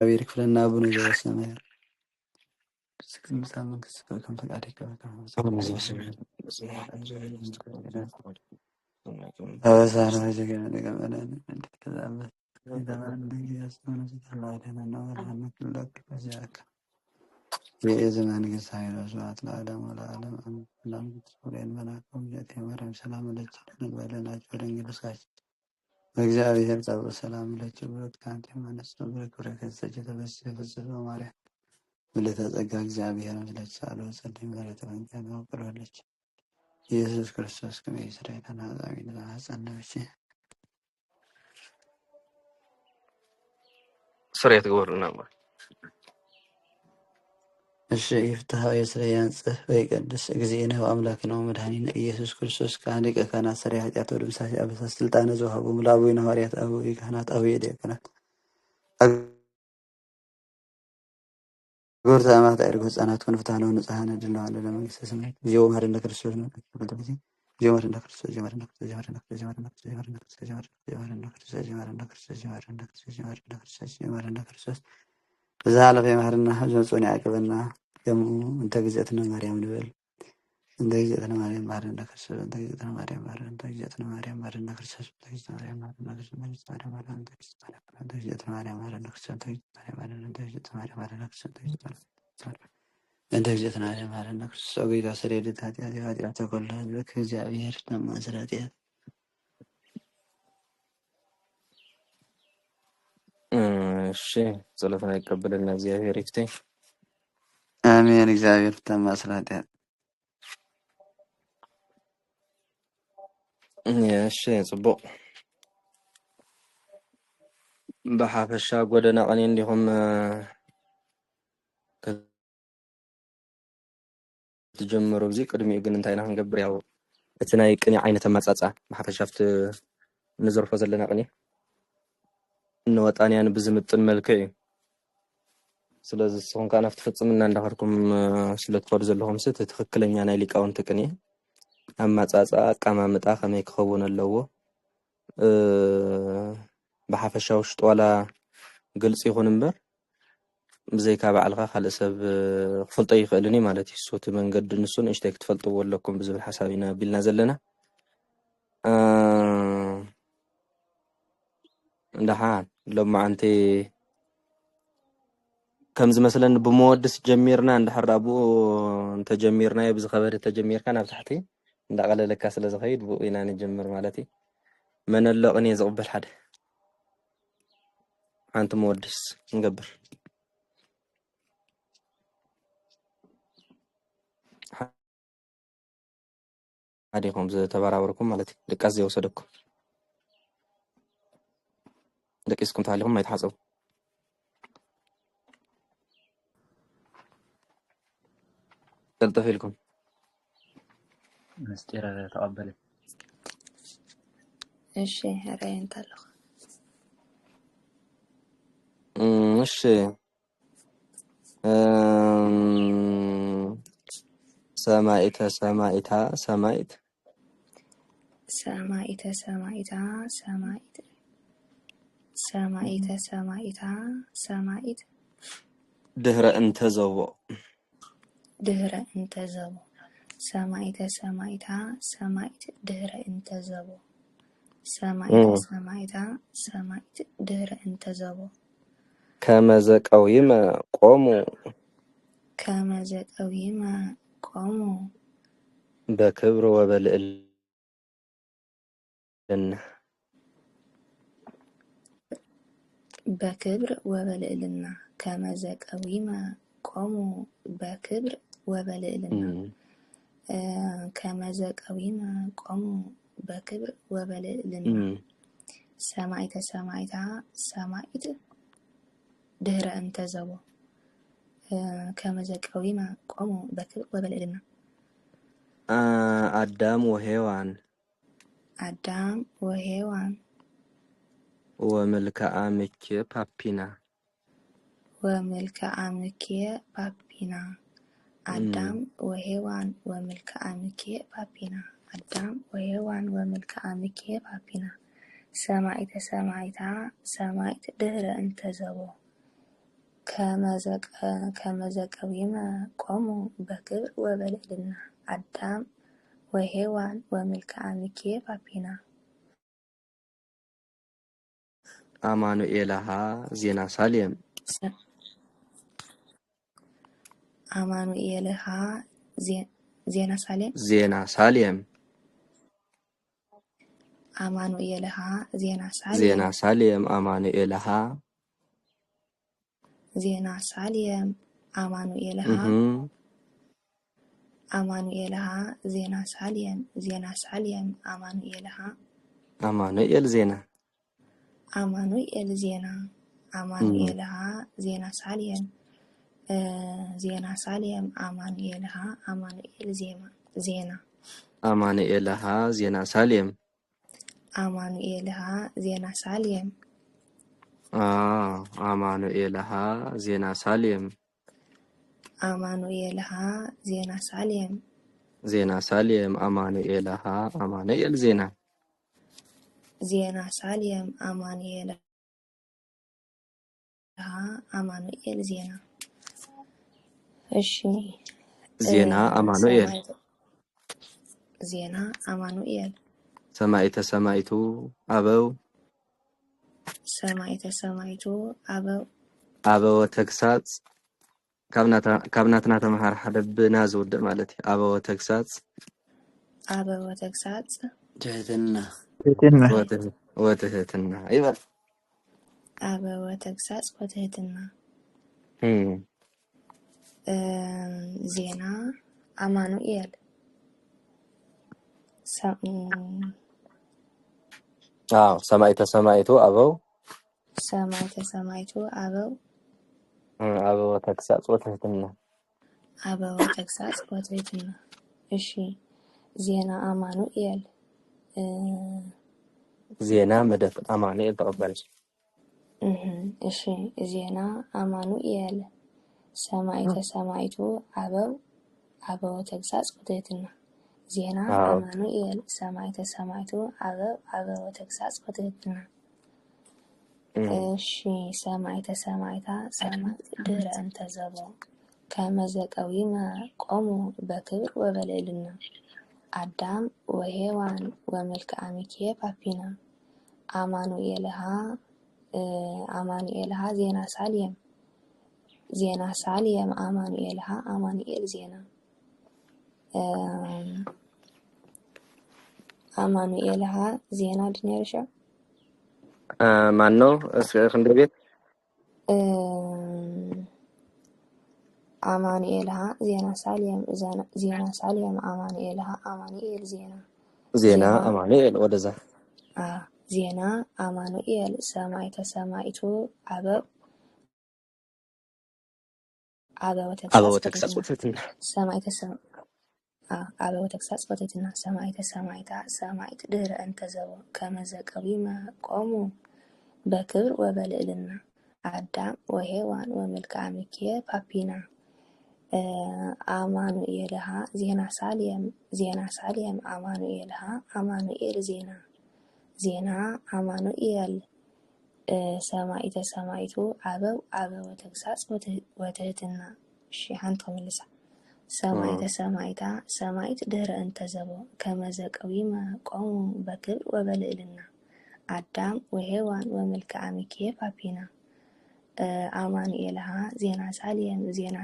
بيرك فلنا أبونا ذا السماء سكن سامن كم فقعدك أوسان وجهنا لقمنا أنت كذا إذا ما عندك يسمون الله علينا نور عنك لك وجاك في زمان قصير وسوات العالم والعالم أن لم تسولين ملاكم جاتي مريم سلام لك نبالنا جورين جلساش وإجابة الصلاة والسلام لك برد كانت من استبرك وركز سجد بس فزل ومارح واللي تزقى إجابة لك سألوا وسلم ورد من كان وقرر لك ኢየሱስ ክርስቶስ ከመይስራይ ተናዛዊ ለሐሰነብሽ ስሬት ግብርና ማለት እሺ ይፍታው የስራይ አንጽህ ወይ ቅዱስ እግዚእነ ወአምላክነ ወመድኃኒነ ኢየሱስ ክርስቶስ ከአንዲቀ ካህናት ሰራይ ኃጢአት ወደ ምሳሌ አበሳ ስልጣነ ዘወሃቡ ሙላዊ ሐዋርያት አበው ካህናት አበው የዲያቆናት ጎርታ ማታ እርጎ ህፃናት ወንፍታነ ንጽሐነ ድለዋለ ለመንግስተ ሰማያት ዚዮ ማርነ ክርስቶስ ነው ተከተለ ጀመረና ክርስቶስ ጀመረና ክርስቶስ ጀመረና ክርስቶስ ጀመረና ክርስቶስ ጀመረና ክርስቶስ ጀመረና ክርስቶስ ጀመረና ክርስቶስ ጀመረና ክርስቶስ ጀመረና ክርስቶስ ጀመረና ክርስቶስ በዛ አለፈ ማርና ሐዘን ያቀበና ደሙ እንተ ግዘትነ ማርያም ንበል እንተ ግዘትነ ማርያም ማርና ክርስቶስ እንተ ግዘትነ ማርያም ማርና እንተ ግዘትነ ማርያም ማርና ክርስቶስ እንተ ግዘትነ ማርያም ማርና ክርስቶስ እንተ ግዘትነ ማርያም ማርና እንተ ግዘትነ ማርያም ማርና ክርስቶስ እንተ ግዘትነ ማርያም እንተ ግዘትነ ማርያም ማርና ክርስቶስ እንተ ግዘትነ እንተ ግዘትነ ማርያም ማርና ክርስቶስ ጌታ ሰሬት ኃጢአት ተኮላ ከእግዚአብሔር ለማስራት እሺ ጸሎትን አይቀበልና እግዚአብሔር ይፍቴ አሜን እግዚአብሔር ለማስራት እሺ ጽቡቅ በሐፈሻ ጎደና ቀኔ እንዲሁም ተጀመሩ ጊዜ ቅድሚ ግን እንታይና ክንገብር ያው እቲ ናይ ቅኒ ዓይነት አማጻጻ በሐፈሻፍት ንዘርፎ ዘለና ቅኒ ንወጣንያን ብዝምጥን መልክዕ እዩ ስለዚህ ስኹም ካና ፍትፍጽምና እንዳኸርኩም ስለትፈዱ ዘለኹም ስት ትክክለኛ ናይ ሊቃውንቲ ቅኒ አማጻጻ አቀማምጣ ከመይ ክኸውን ኣለዎ بحافة شاوش طوالا قلص يخون امبر بزي كابع الغا خال اسب خفلطة يخلني مالتي الصوت من قد نسون اشتاك تفلطوا لكم بزب الحسابينا بيلنا زلنا دحان لما انتي كمز مثلا بمودس جميرنا عند حرابو انت جميرنا يبز خبر تجمير كان بتحتي عند قال لك اسل زخيد بو اينا نجمر مالتي من اللغني زقبل حد أنت مودس نقبر عليكم زي تباروركم مالتي لكازي وصدقكم لكيسكم تعليهم ما يتحاسبوا تلتفي لكم مستيرة تقبلت እሺ ራይን ታለኸ እሺ ሰማይታ ሰማይት ሰማይተ ሰማይት ድህረ እንተዘቦ ሰማይተ ድህረ እንተዘቦ ሰማይት ድህረ እንተዘቦ ከመዘቀዊመ ቆሙ በክብር ወበልዕልና ከመዘቀዊመ ቆሙ በክብር ወበልዕልና ከመዘቀዊመ ቆሙ በክብር ወበልዕልና ሰማይተ ሰማይት ድህረ እንተዘቦ ከመዘቀዊመ ቆሙ በክብር ወበልዕልና አዳም ወሔዋን ወመልክዓ ምክየ ፓፒና አዳም ወሔዋን ወመልክዓ ምክየ ፓፒና ሰማይት ድህረ እንተዘቦ ከመዘቀዊመ ቆሙ በክብር ወበልዕልና አዳም ወሔዋን ወምልክአ ሚካኤል ፓፒና አማኑኤልሃ ዜና ሳሌም አማኑኤልሃ ዜና ሳሌም ዜና ሳሌም አማኑኤልሃ ዜና ዜና ሳሌም ሳሌም አማኑኤልሃ ዜና ሳሌም አማኑኤልሃ አማኑኤልሃ ዜና ሳሌም አማኑኤልሃ አማኑኤል ዜና አማኑኤል ዜና አማኑኤልሃ ዜና ሳሌም ዜና ሳሌም አማኑኤልሃ አማኑኤል ዜና አማኑኤልሃ ዜና ሳሌም አማኑኤልሃ ዜና ሳሌም አማኑኤልሃ ዜና ሳሌም አማኑኤልሃ ዜና ሳሌም ዜና ሳሌም አማኑኤልሃ አማኑኤል ዜና ዜና ሳሌም አማኑኤልሃ አማኑኤል ዜና። እሺ ዜና አማኑኤል ዜና አማኑኤል ሰማዕተ ሰማዕቱ አበው ሰማዕተ ሰማዕቱ አበው አበው ተግሳጽ ካብናትና ተማሃር ሓደ ብና ዝውድእ ማለት እዩ አበው ተግሳጽ አበው ተግሳጽ ትህትና ወትህትና ይበል አበው ተግሳጽ ወትህትና ዜና አማኑኤል ሰማዕተ ሰማዕቱ አበው ሰማዕተ ሰማዕቱ አበው አበው ተግሳጽ ወትህትና አበው ተግሳጽ ወትህትና። እሺ ዜና አማኑኤል ዜና መደፍ አማኑኤል ተቀበልሽ። እሺ ዜና አማኑኤል ሰማዕተ ሰማዕቱ አበው ተግሳጽ ወትህትና ዜና አማኑኤል ሰማዕተ ሰማዕቱ አበው ተግሳጽ ወትህትና። እሺ ሰማዕተ ሰማዕታ ሰማዕት ድህረ እንተ ዘቦ ከመዘቀዊመ ቆሙ በክብር ወበልዕልና አዳም ወሔዋን ወምልክአ ሚካኤል ፓፒና አማኑኤልሃ ዜና ሳሌም አማኑኤልሃ አማኑኤል ዜና አማኑኤልሃ ዜና ድኔርሻ ማን ነው እስከ ቤት አማኑኤልሃ ዜና ሳሌም አማኑኤልሃ አማኑኤል ዜና አማኑኤል ወደዛ ዜና አማኑኤል ሰማዕተ ሰማዕቱ አበው ተግሳጽ ወትህትና አበው ተግሳጽ ወትህትና ሰማዕተ ሰማዕታ ሰማዕት ድህረ እንተ ዘቦ ከመዘቀዊመ ቆሙ በክብር ወበልዕልና አዳም ወሔዋን ወምልክአ ሚካኤል ፓፒና አማኑኤልሃ ዜና ሳሌም አማኑኤልሃ አማኑኤል ዜና አማኑኤል ሰማዕተ ሰማዕቱ አበው ተግሳጽ ወትህትና። እሺ ሓንቲ መልሳ ሰማዕተ ሰማዕታ ሰማዕት ድህረ እንተ ዘቦ ከመዘቀዊመ ቆሙ በክብር ወበልዕልና አዳም ወሔዋን ወምልክአ ሚካኤል ፓፒና አማኑኤልሃ ዜና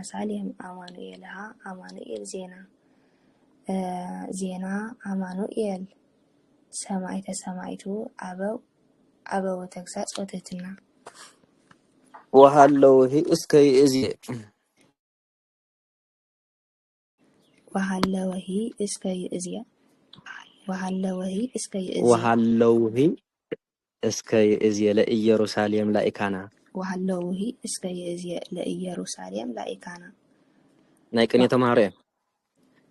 ሳሌም አማኑኤልሃ አማኑኤል ዜና አማኑኤል ሰማዕተ ሰማዕቱ አበው ተግሳጽ ወትህትና ወሃለውሂ እስከ ይእዜ ወሃለውሂ እስከ ይእዜ ለኢየሩሳሌም ላኢካና ወሃለውሂ እስከ ይእዜ ለኢየሩሳሌም ላኢካና ናይ ቅኔ ተማሃሮ እየ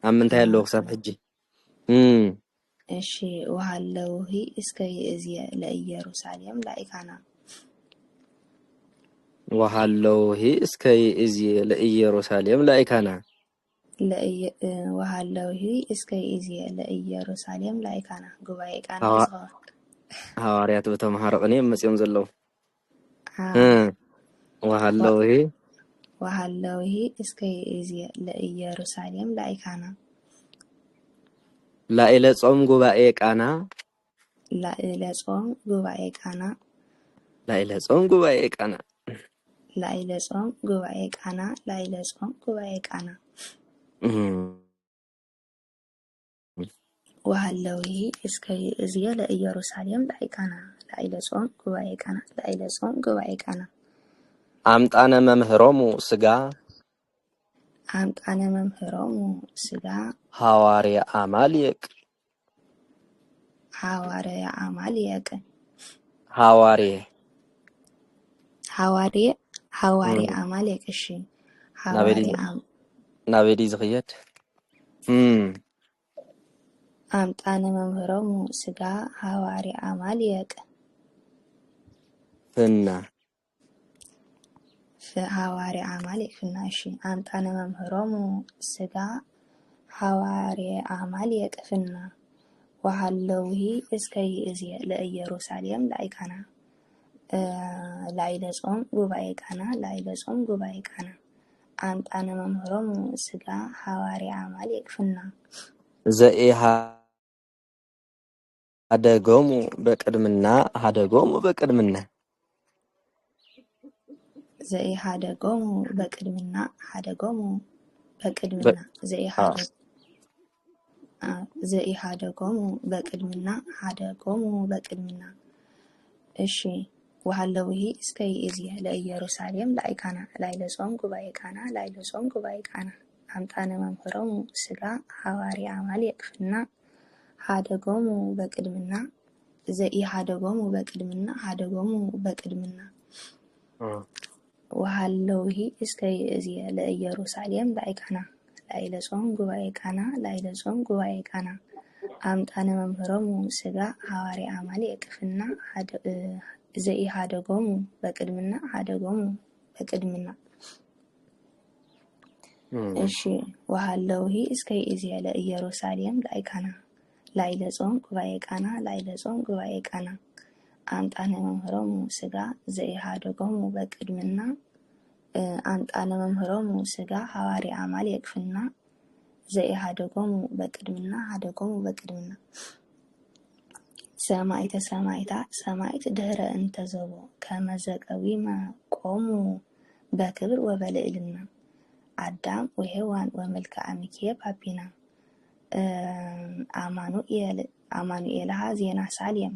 ኣብ ምንታይ ኣለዉ ክሳብ ሕጂ እሺ ወሃለውሂ እስከ ይእዜ ለኢየሩሳሌም ላኢካና ወሃለውሂ እስከ ይእዜ ለኢየሩሳሌም ላኢካና ወሃለውሂ እስከ ይእዜ ለኢየሩሳሌም ላኢካና ጉባኤ ቃና ሐዋርያት በተማሃሮ ቅኔ መጽኦም ዘለዉ ወሃለውሂ ወሃለውሂ እስከ ይእዝየ ለኢየሩሳሌም ላይካና ላዕለ ጾም ጉባኤ ቃና ላዕለ ጾም ጉባኤ ቃና ላዕለ ጾም ጉባኤ ቃና ላዕለ ጾም ጉባኤ ቃና ላዕለ ጾም ጉባኤ ቃና ወሃለውሂ እስከ ይእዝየ ለኢየሩሳሌም ላይካና ላዕለ ጾም ጉባኤ ቃና ላዕለ ጾም ጉባኤ ቃና አምጣነ መምህሮሙ ስጋ አምጣነ መምህሮሙ ስጋ ሐዋርያ አማልየቅ ሐዋርያ አማልየቅ ሐዋርያ ሐዋርያ አማልየቅ እሺ ናበዲ ዝኽየድ አምጣነ መምህሮሙ ስጋ ሐዋርያ አማልየቅ ፍና ሐዋርያ አማልየቅ ፍና እሺ አምጣነ መምህሮሙ ስጋ ሐዋርያ አማልየቅ ፍና ወሃለውሂ እስከ ይእዝየ ለኢየሩሳሌም ላይካና ላዕለ ጾም ጉባኤ ቃና ላዕለ ጾም ጉባኤ ቃና አምጣነ መምህሮሙ ስጋ ሐዋርያ አማልየቅ ፍና ዘኢሃደጎሙ በቅድምና ሀደጎሙ በቅድምና ዘኢሃደጎሙ በቅድምና ሀደጎሙ በቅድምና ዘኢሃደጎሙ በቅድምና ሀደጎሙ በቅድምና እሺ ወሃለውሂ እስከ ይእዝየ ለኢየሩሳሌም ላይካና ላዕለ ጾም ጉባኤ ቃና ላዕለ ጾም ጉባኤ ቃና አምጣነ መምህሮሙ ስጋ ሐዋርያ አማልየቅ ፍና ሀደጎሙ በቅድምና ዘኢሃደጎሙ በቅድምና ሀደጎሙ በቅድምና ወሃለውሂ እስከ ይእዝየ ለኢየሩሳሌም ላይካና ላዕለ ጾም ጉባኤ ቃና ላዕለ ጾም ጉባኤ ቃና አምጣነ መምህሮሙ ስጋ ሐዋርያ አማልየቅ ፍና ዘኢሃደጎሙ በቅድምና ሀደጎሙ በቅድምና እሺ ወሃለውሂ እስከ ይእዝየ ለኢየሩሳሌም ላይካና ላዕለ ጾም ጉባኤ ቃና ላዕለ ጾም ጉባኤ ቃና አምጣነ መምህሮሙ ስጋ ዘኢሃደጎሙ በቅድምና አምጣነ መምህሮሙ ስጋ ሐዋርያ አማልየቅ ፍና ዘኢሃደጎሙ በቅድምና ሀደጎሙ በቅድምና ሰማዕተ ሰማዕታት ሰማዕት ድህረ እንተዘቦ ከመዘቀዊመ ቆሙ በክብር ወበልዕልና አዳም ወሔዋን ወመልክዐ ሚካኤል ፓፒና አማኑኤልሃ ዜና ሳሌም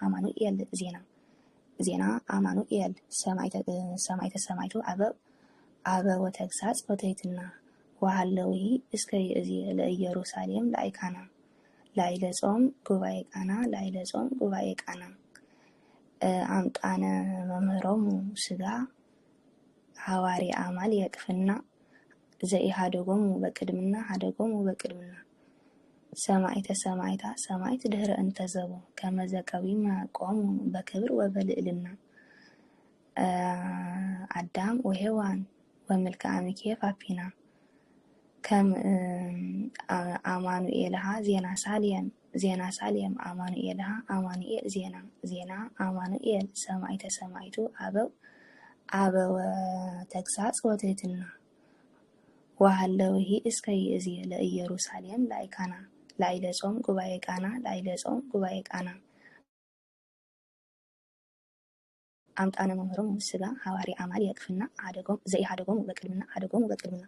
አማኑኤል ዜና አማኑኤል ሰማዕተ ሰማዕቱ አበ ወተግሳጽ ወትሕትና ወሃለውሂ እስከ ይእዝየ ለኢየሩሳሌም ላይካና ላዕለ ጾም ጉባኤ ቃና ላዕለ ጾም ጉባኤ ቃና አምጣነ መምህሮሙ ስጋ ሐዋርያ አማልየቅ ፍና ዘኢሃደጎሙ በቅድምና ሀደጎሙ በቅድምና ሰማዕተ ሰማዕታት ሰማዕት ድህረ እንተዘቦ ከመዘቀዊመ ቆሙ በክብር ወበልዕልና አዳም ወሔዋን ወመልክዐ ሚካኤል ፓፒና አማኑኤልሃ ዜና ሳሌም አማኑኤልሃ አማኑኤል ዜና አማኑኤል ሰማዕተ ሰማዕቱ አበወ ተግሳጽ ወትሕትና ወሃለውሂ እስከ ይእዝየ ለኢየሩሳሌም ላይካና ላዕለ ጾም ጉባኤ ቃና ላዕለ ጾም ጉባኤ ቃና አምጣነ መምህሮሙ ስጋ ሐዋርያ አማልየቅ ፍና ዘኢሃደጎሙ በቅድምና ሀደጎሙ በቅድምና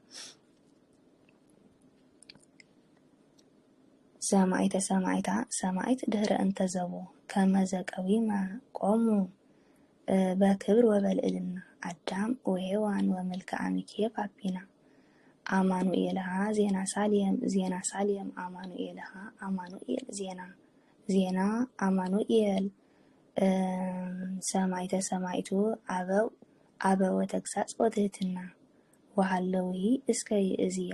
ሰማዕተ ሰማዕታት ሰማዕት ድህረ እንተዘቦ ከመዘቀዊመ ቆሙ በክብር ወበልዕልና አዳም ወሔዋን ወመልክዐ ሚካኤል ፓፒና አማኑኤልሃ ዜና ሳሌም አማኑኤልሃ አማኑኤል ዜና አማኑኤል ሰማዕተ ሰማዕቱ አበወ ተግሳጽ ወትሕትና ወሃለውሂ እስከ ይእዝየ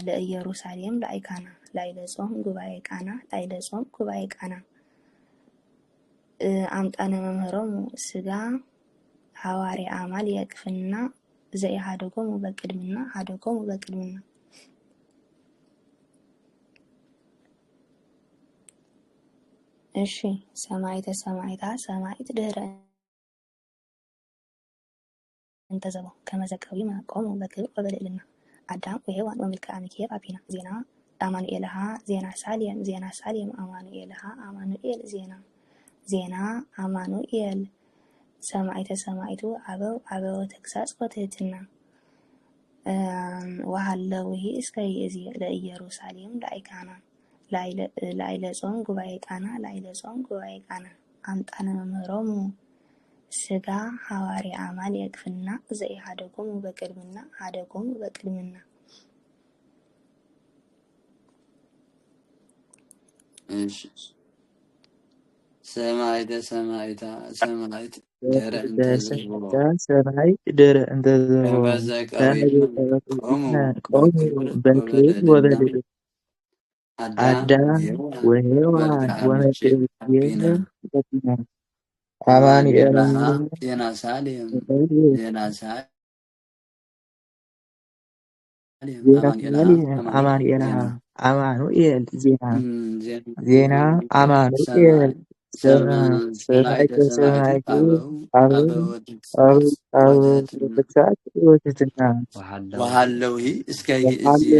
ለኢየሩሳሌም ላይካና ላዕለ ጾም ጉባኤ ቃና ላዕለ ጾም ጉባኤ ቃና አምጣነ መምህሮሙ ስጋ ሐዋርያ አማልየቅ ፍና ዘኢሃደጎሙ በቅድምና ሀደጎሙ በቅድምና እሺ ሰማይተ ሰማይታት ሰማይት ድህረ እንተዘበው ከመዘቀዊመ ቆሙ በክብር ወበልዕልና አዳም ወሔዋን ወምልክአ ሚካኤል አቢና ዜና አማኑኤልሃ ዜና ሳሌም ዜና ሳሌም አማኑኤልሃ አማኑኤል ዜና አማኑኤል ሰማይተ ሰማይቱ አበው ተግሳጽ ወትሕትና ወሃለውሂ እስከ ይእዜ ለኢየሩሳሌም ላይካና ላይለ ጾም ጉባኤ ቃና አምጣነ መምህሮሙ ስጋ ሐዋርያ አማልየቅ ፍና ዘኢሃደጎሙ በቅድምና ሀደጎሙ በቅድምና እሺ ሰማይተ ሰማይታ ሰማይት ድህረ እንተዘቦ ሰማይት ድህረ እንተዘቦ ከመዘቀዊመ ቆሙ ቆሙ በክብር ወበልዕልና አዳም ወሔዋን ወመልክአ ሚካኤል አቢና አማኑኤልሃ ዜና ሳሌም ዜና ሳሌም አማኑኤልሃ አማኑኤል ዜና አማኑኤል ሰማይተ ሰማይቱ አበው ተግሳጽ ወትሕትና ወሃለውሂ እስከ ይእዜ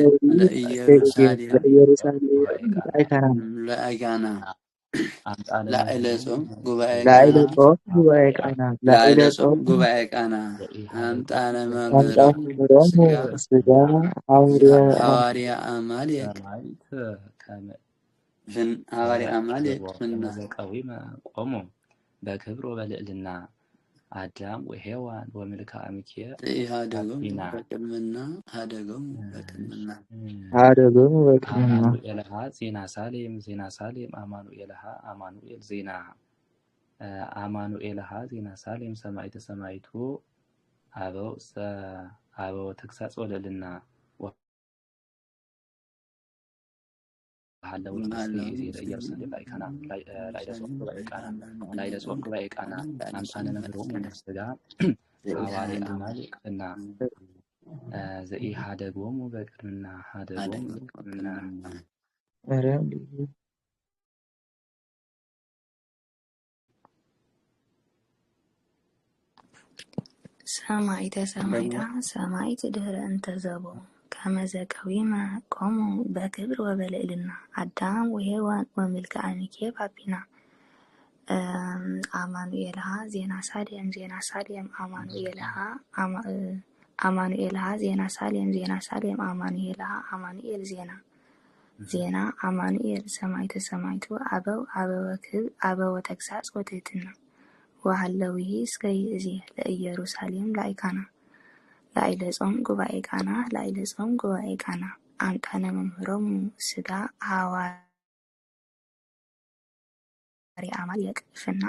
ለኢየሩሳሌም ለአይካና ላዕለ ጾም ጉባኤ ቃና አምጣነ መምህሮሙ ስጋ ሐዋርያ አማልየቅ ፍና ከመዘቀዊመ ቆሙ በክብር ወበልዕልና አዳም ወሔዋን ወምልክአ ሚካኤል ዘኢሃደጎሙ በቅድምና ሀደጎሙ በቅድምና አማኑኤልሃ ዜና ሳሌም አማኑኤልሃ አማኑኤል ዜና አማኑኤልሃ ዜና ሳሌም ሰማይተ ሰማይቱ አበው ተግሳጽ ወለልና ወሃለውሂ እስከ ይእዜ ለኢየሩሳሌም ላዕለ ጾም ጉባኤ ቃና አምጣነ መምህሮሙ ስጋ ሐዋርያ አማልየቅ ፍና ዘኢሃደጎሙ በቅድምና ሀደጎሙ በቅድምና ሰማይተ ሰማይታ ሰማይት ድህረ እንተዘቦ ከመዘቀዊመ ቆሙ በክብር ወበልዕልና አዳም ወሔዋን ወምልክአ ሚካኤል አቢና አማኑኤልሃ ዜና ሳሌም አማኑኤልሃ ዜና ሳሌም አማኑኤልሃ አማኑኤል ዜና አማኑኤል ሰማይተ ሰማይቱ አበው ተግሳጽ ወትሕትና ወሃለውሂ እስከ ይእዜ ለኢየሩሳሌም ላይካና ላዕለ ጾም ጉባኤ ቃና አምጣነ መምህሮሙ ስጋ ሐዋርያ አማልየቅ ፍና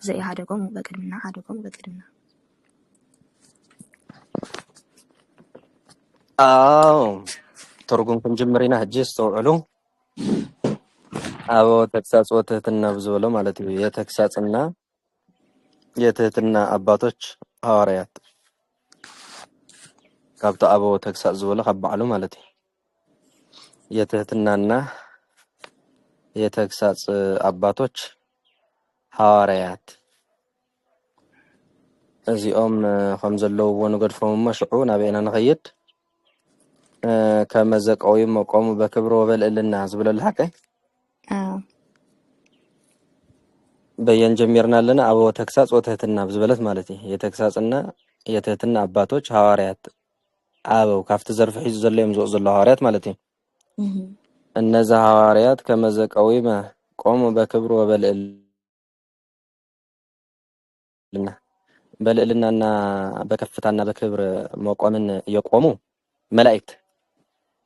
ዘኢሃደጎሙ በቅድምና ሀደጎሙ በቅድምና አዎ ትርጉም ክንጅምር ኢና ሕጂ ዝተውዕሉ አበው ተግሳጽ ወትሕትና ብዝበሎ ማለት እዩ የተግሳጽና የትህትና አባቶች ሐዋርያት ካብቶ አበው ተግሳጽ ዝበሎ ካብ በዓሉ ማለት እዩ የትህትናና የተግሳጽ አባቶች ሐዋርያት እዚኦም ከም ዘለውዎ ንገድፎም እሞ ሽዑ ናበይና ንኸይድ ከመዘቀዊመ ቆሙ በክብር ወበልዕልና ዝብለሉ ሓቀይ በየን ጀሚርና ኣለና አበው ተግሳጽ ወትሕትና ብዝበለት ማለት እዩ የተግሳጽና የትህትና አባቶች ሐዋርያት አበው ካፍቲ ዘርፊ ሒዙ ዘሎ እዮም ዝወፁ ዘሎ ሐዋርያት ማለት እዩ እነዛ ሐዋርያት ከመዘቀዊመ ቆሙ በክብር ወበልዕልና በልዕልናና በከፍታና በክብር መቆምን የቆሙ መላእክት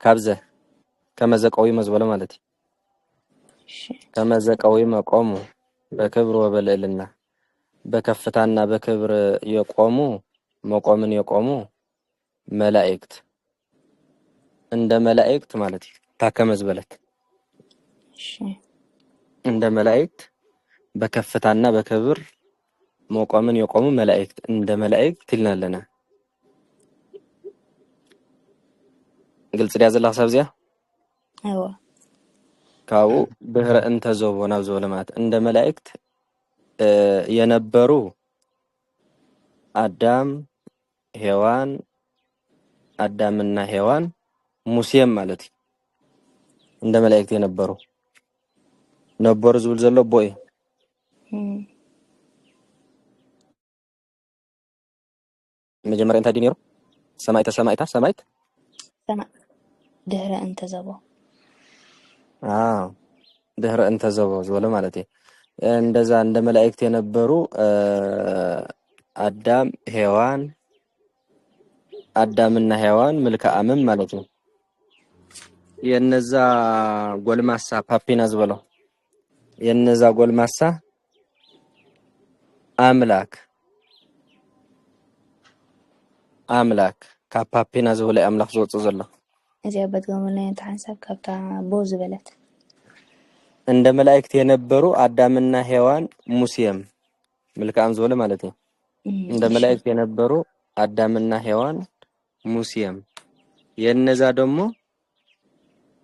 ካብዘ ከመዘቀዊመ ዝበሎ ማለት እዩ ከመዘቀዊመ ቆሙ በክብር ወበልዕልና በከፍታና በክብር የቆሙ መቆምን የቆሙ መላእክት እንደ መላእክት ማለት እዩ ታከመ ዝበለት እንደ መላእክት በከፍታና በክብር መቆምን የቆሙ መላእክት እንደ መላእክት ይልና ኣለና ግልጽ ዲያ ዘላ ሓሳብ እዚኣ ካብኡ ድህረ እንተ ዘቦ ናብ ዝበለ ማለት እንደ መላእክት የነበሩ አዳም ሔዋን አዳምና ሔዋን ሙሴም ማለት እዩ እንደ መላእክት የነበሩ ነበሩ ዝብል ዘሎ ቦይ መጀመሪያ እንታይ ነይሩ ሰማይታ ሰማይት ድህረ እንተ ዘቦ ድህረ እንተ ዘቦ ዝበለ ማለት እዩ እንደዛ እንደ መላእክት የነበሩ አዳም ሔዋን አዳምና ሔዋን መልክዓምም ማለት ነው የነዛ ጎልማሳ ፓፒና ዝበለው የነዛ ጎልማሳ አምላክ ካብ ፓፒና ዝበለ አምላክ ዝወፅ ዘሎ እዚያ በትገሙና ተሐሳብ ካብታ ቦ ዝበለት እንደ መላእክት የነበሩ አዳምና ሔዋን ሙሴም መልክዓም ዝበለ ማለት ነው እንደ መላእክት የነበሩ አዳምና ሔዋን ሙሴም የነዛ ደግሞ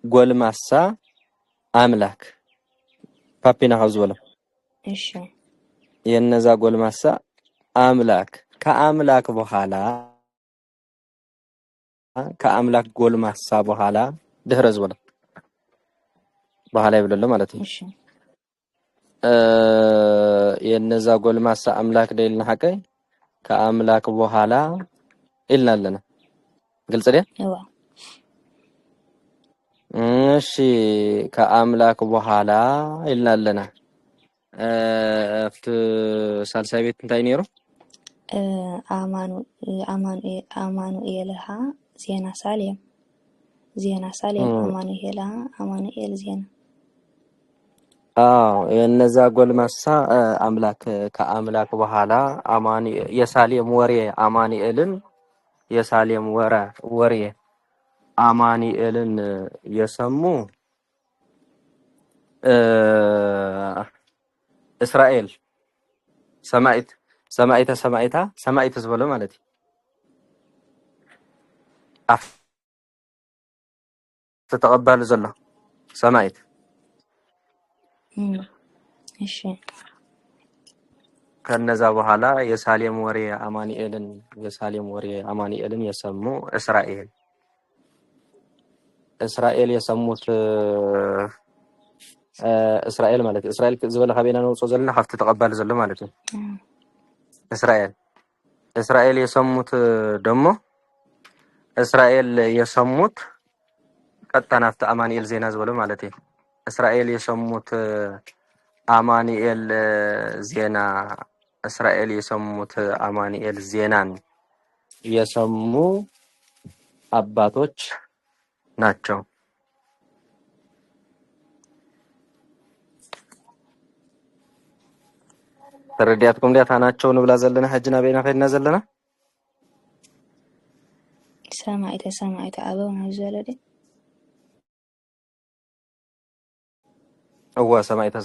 ጎልማሳ አምላክ ፓፒና ካብ ዝበለው እሺ የነዛ ጎልማሳ አምላክ ከአምላክ ጎልማሳ በኋላ ድህረ ዝበለ በኋላ ይብለለ ማለት ነው እሺ የነዛ ጎልማሳ አምላክ ደይልና ሐቀይ ከአምላክ በኋላ ኢልናለና ግልጽ አይደል እሺ ከአምላክ በኋላ ኢልናለና አፍት ሳልሳይ ቤት እንታይ ነይሩ አማኑኤልሃ ዜና ሳሌም አማኑኤል ዜና የነዛ ጎልማሳ አምላክ ከአምላክ በኋላ የሳሌም ወሬ አማኑኤልን የሳሌም ወሬ አማኑኤልን የሰሙ እስራኤል ሰማይት ዝበለ ማለት አፍ ተተቀበሉ ዘሎ ሰማይት እሺ ከነዛ በኋላ የሳሌም ወሬ አማኑኤልን የሰሙ እስራኤል የሰሙት እስራኤል ማለት እስራኤል ዝበለ ካቤና ነው ዘለና ሀፍት ተቀበሉ ዘሎ ማለት ነው እስራኤል የሰሙት ደግሞ እስራኤል የሰሙት ቀጥታ ናፍተ አማኑኤል ዜና ዝበለ ማለት ነው እስራኤል የሰሙት አማኑኤል ዜናን የሰሙ አባቶች ናቸው ተረዳያትኩም ዲያታ ናቸው ንብላ ዘለና ሐጅና በእና ከይና ዘለና ሰማይተ አበው ነው ዘለደ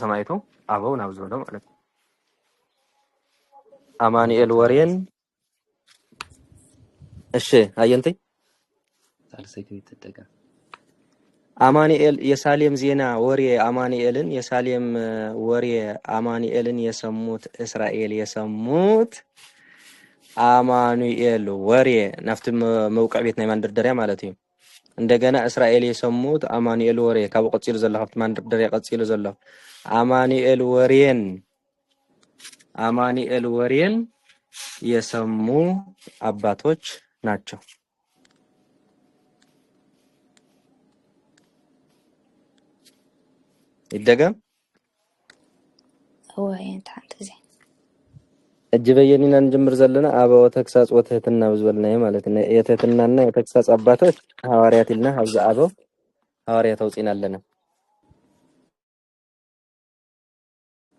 ሰማይቱ አበው ነው ዘሎ ማለት አማኑኤል ወሬን እሺ አየንቴ ሳልሳይ ቤት ተጠጋ አማኑኤል የሳሌም ዜና ወሬ አማኑኤልን የሰሙት እስራኤል የሰሙት አማኑኤል ወሬ ናፍት መውቀዕ ቤት ናይ ማንደርደሪያ ማለት እዩ እንደገና እስራኤል የሰሙት አማኑኤል ወሬ ካብ ቀጽሉ ዘሎ ናፍት ማንደርደሪያ ቀጽሉ ዘሎ አማኑኤል ወሬን የሰሙ አባቶች ናቸው ይደገም ወይን ታንተዚ እጅበየኒና እንጀምር ዘለና አበው ተክሳጽ ወተህትና ብዝበልና ማለት ነው የተህትናና የተክሳጽ አባቶች ሐዋርያትና ሀብዛ አበው ሐዋርያ ተውጪናለና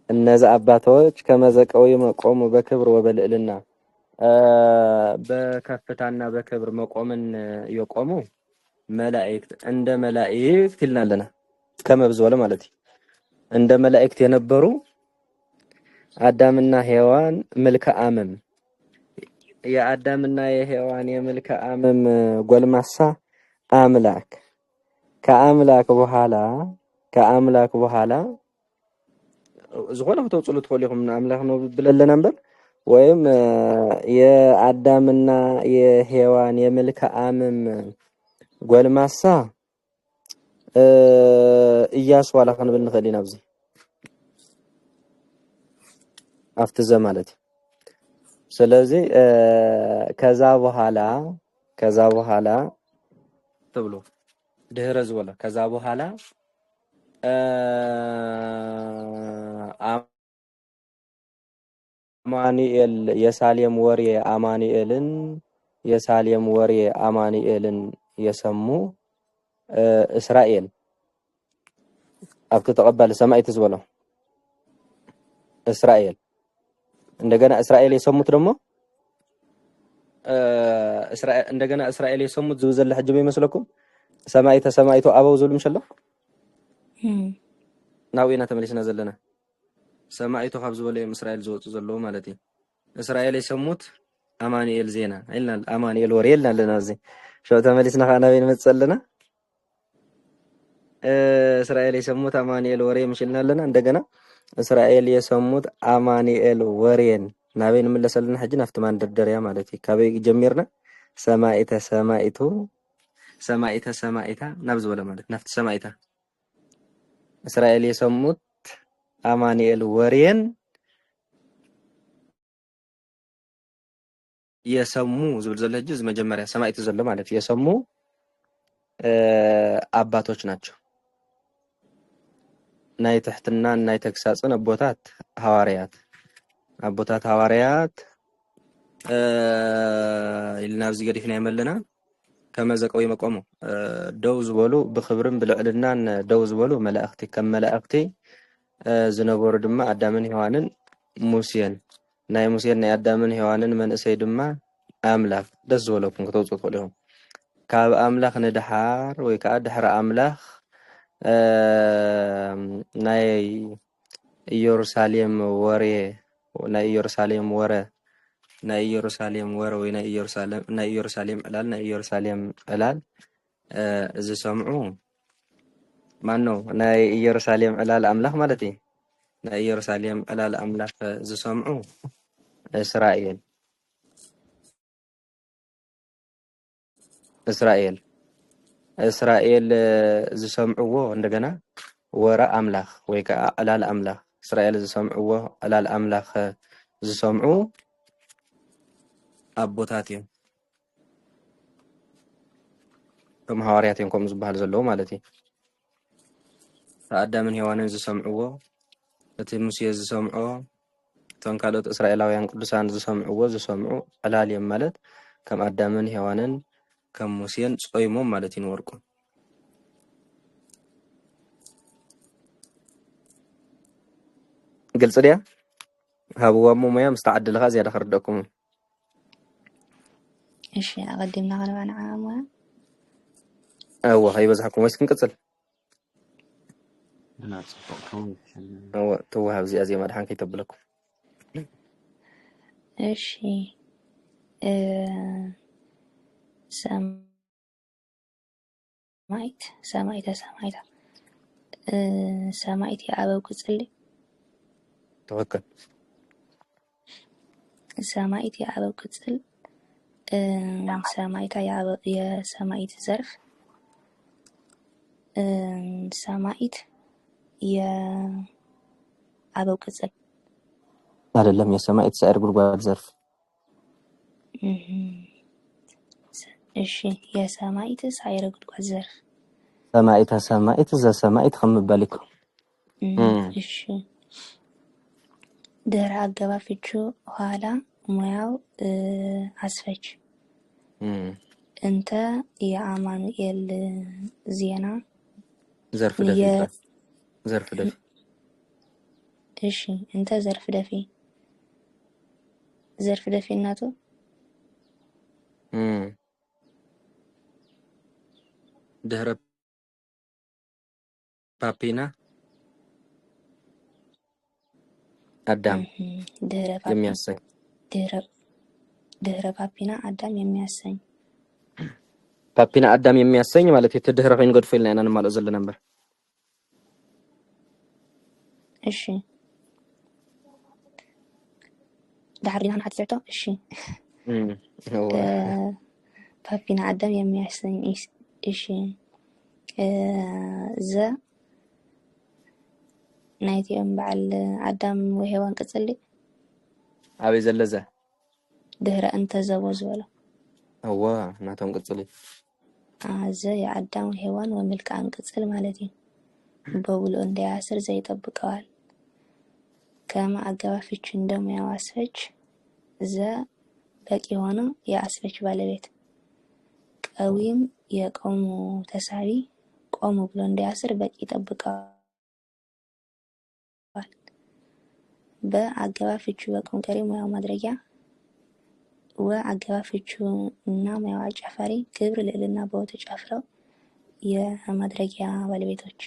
እነዛ አባቶች ከመዘቀው መቆሙ በክብር ወበልዕልና በከፍታና በክብር መቆምን የቆሙ መላእክት እንደ መላእክት ይልናለና ከመብዝወለ ማለት እንደ መላእክት የነበሩ አዳምና ሔዋን መልክዓምም የአዳምና የሔዋን የመልክዓምም ጎልማሳ አምላክ ከአምላክ በኋላ ከአምላክ በኋላ ዝኾነ ከተውጽሉ ትፈልኹም አምላክ ነው ብለለና ነበር ወይም የአዳምና የሔዋን የመልክዓምም ጎልማሳ ኢያሱ ዋላ ክንብል ንኽእል ኢና ኣብዚ ኣብቲ ዘማለት ስለዚህ ከዛ በኋላ ተብሎ ድህረ ዝበለ ከዛ በኋላ አማኑኤል የሳሌም ወሬ አማኑኤልን የሰሙ እስራኤል ኣብቲ ተቀባሊ ሰማይት ዝበለው እስራኤል እንደገና እስራኤል የሰሙት ደግሞ እስራኤል የሰሙት ዝብዘለ ሕጅብ ይመስለኩም ሰማይቶ አበው ዝብሉ ምሸሎ ናዊና ተመሊስና ዘለና ሰማይቶ ካብ ዝበለ እስራኤል ዝወፁ ዘለዎ ማለት እዩ እስራኤል የሰሙት አማኑኤል ዜና ኢልና አማኑኤል ወሬ ኢልና ኣለና እዚ ሸው ተመሊስና ካናበይ ንመጽለና እስራኤል የሰሙት አማኑኤል ወሬ ምሽልና ኣለና እንደገና እስራኤል የሰሙት አማኑኤል ወሬን ናበይ ንመለሰልና ሕጂ ናፍቲ ማንደርደርያ ማለት እዩ ካበይ ጀሚርና ሰማይታ ናብ ዝበለ ማለት ናፍቲ ሰማይታ እስራኤል የሰሙት አማኑኤል ወሬን የሰሙ ዝብል ዘሎ ሕጂ መጀመሪያ ሰማይቱ ዘሎ ማለት የሰሙ አባቶች ናቸው ናይ ትሕትና ናይ ተግሳጽን አቦታት ሐዋርያት ኢልና ኣብዚ ገዲፍና ይመለና ከመዘቀው ይመቆሙ ደው ዝበሉ ብክብርን ብልዕልናን ደው ዝበሉ መላእክቲ ከም መላእክቲ ዝነበሩ ድማ አዳምን ሔዋንን ሙሴን ናይ ሙሴን ናይ አዳምን ሔዋንን መንእሰይ ድማ አምላክ ደስ ዝበለኩም ከተውጽኡ ትኽእሉ ኢኹም ካብ አምላክ ንድሓር ወይ ከዓ ድሕረ አምላክ ናይ ኢየሩሳሌም ወሬ ወይ ናይ ኢየሩሳሌም ዕላል ዝሰምዑ ማነው ናይ ኢየሩሳሌም ዕላል አምላክ ማለት እዩ ናይ ኢየሩሳሌም ዕላል አምላክ ዝሰምዑ እስራኤል ዝሰምዕዎ እንደገና ወረ አምላክ ወይ ከዓ ዕላል አምላክ እስራኤል ዝሰምዕዎ ዕላል አምላክ ዝሰምዑ አቦታት እዮም ከም ሐዋርያት እዮም ከም ዝበሃል ዘለዎ ማለት እዩ አዳምን ሔዋንን ዝሰምዕዎ እቲ ሙሴ ዝሰምዖ እቶም ካልኦት እስራኤላውያን ቅዱሳን ዝሰምዑ ዕላል እዮም ማለት ከም አዳምን ሔዋንን ከም ሙሴን ጾይሞም ማለት ይንወርቁ ግልጽ ድያ ሃብዋሞ ሞያ ምስተዓድልኻ ዝያዳ ክርደኩም እሺ አቀድምና ከነባና ሞያ ይበዛሕኩም ወይስ ክንቅጽል ተዋሃብ እዚኣ እዚኣ መድሓን ከይተብለኩም እሺ ሰማይት የአበው ቅጽል ተወከል ሰማይት የአበው ቅጽል ሰማይታ የሰማይት ዘርፍ ሰማይት የአበው ቅጽል አይደለም የሰማይት ሳይር ጉድጓድ ዘርፍ እሺ የሰማይት ሳይር ጉድጓድ ዘርፍ ሰማይት ዘሰማይት ከምበልኩ እሺ ድህረ አገባብ ፍቹ ኋላ ሙያው አስፈች እንተ የአማኑኤል ዜና ዘርፍ ደፊ እሺ እንተ ዘርፍ ደፊ እናቱ ድህረ ፓፒና አዳም የሚያሰኝ ድህረ ፓፒና አዳም የሚያሰኝ ፓፒና አዳም የሚያሰኝ ማለት የተድህረ ኮይኑ ገድፎ ኢልና ኢና ንማልኦ ዘለና ነበር إشي دحرينا حتى إشي هو بابينا عدم يمياسين إشي ذا نايتي أم بعل عدم وهوان كتسلي عبي زلزة دهر أنت زوز ولا هو ناتهم قصلي ذا يا عدم وهوان وملك عن كتسل مالتي بقول أن دي عسر زي طبقوال كما أقوى في تشندم يا واسفج ذا باقي هنا يا أسفج بالبيت قويم يقوم تساري قوم بلون دي عسر باقي طبقوال በአገባ ፍቹ በቆንቀሪ ሙያው ማድረጊያ ወአገባ ፍቹ እና ሙያው አጫፋሪ ክብር ልዕልና በወተ ጫፍረው የማድረጊያ ባለቤቶች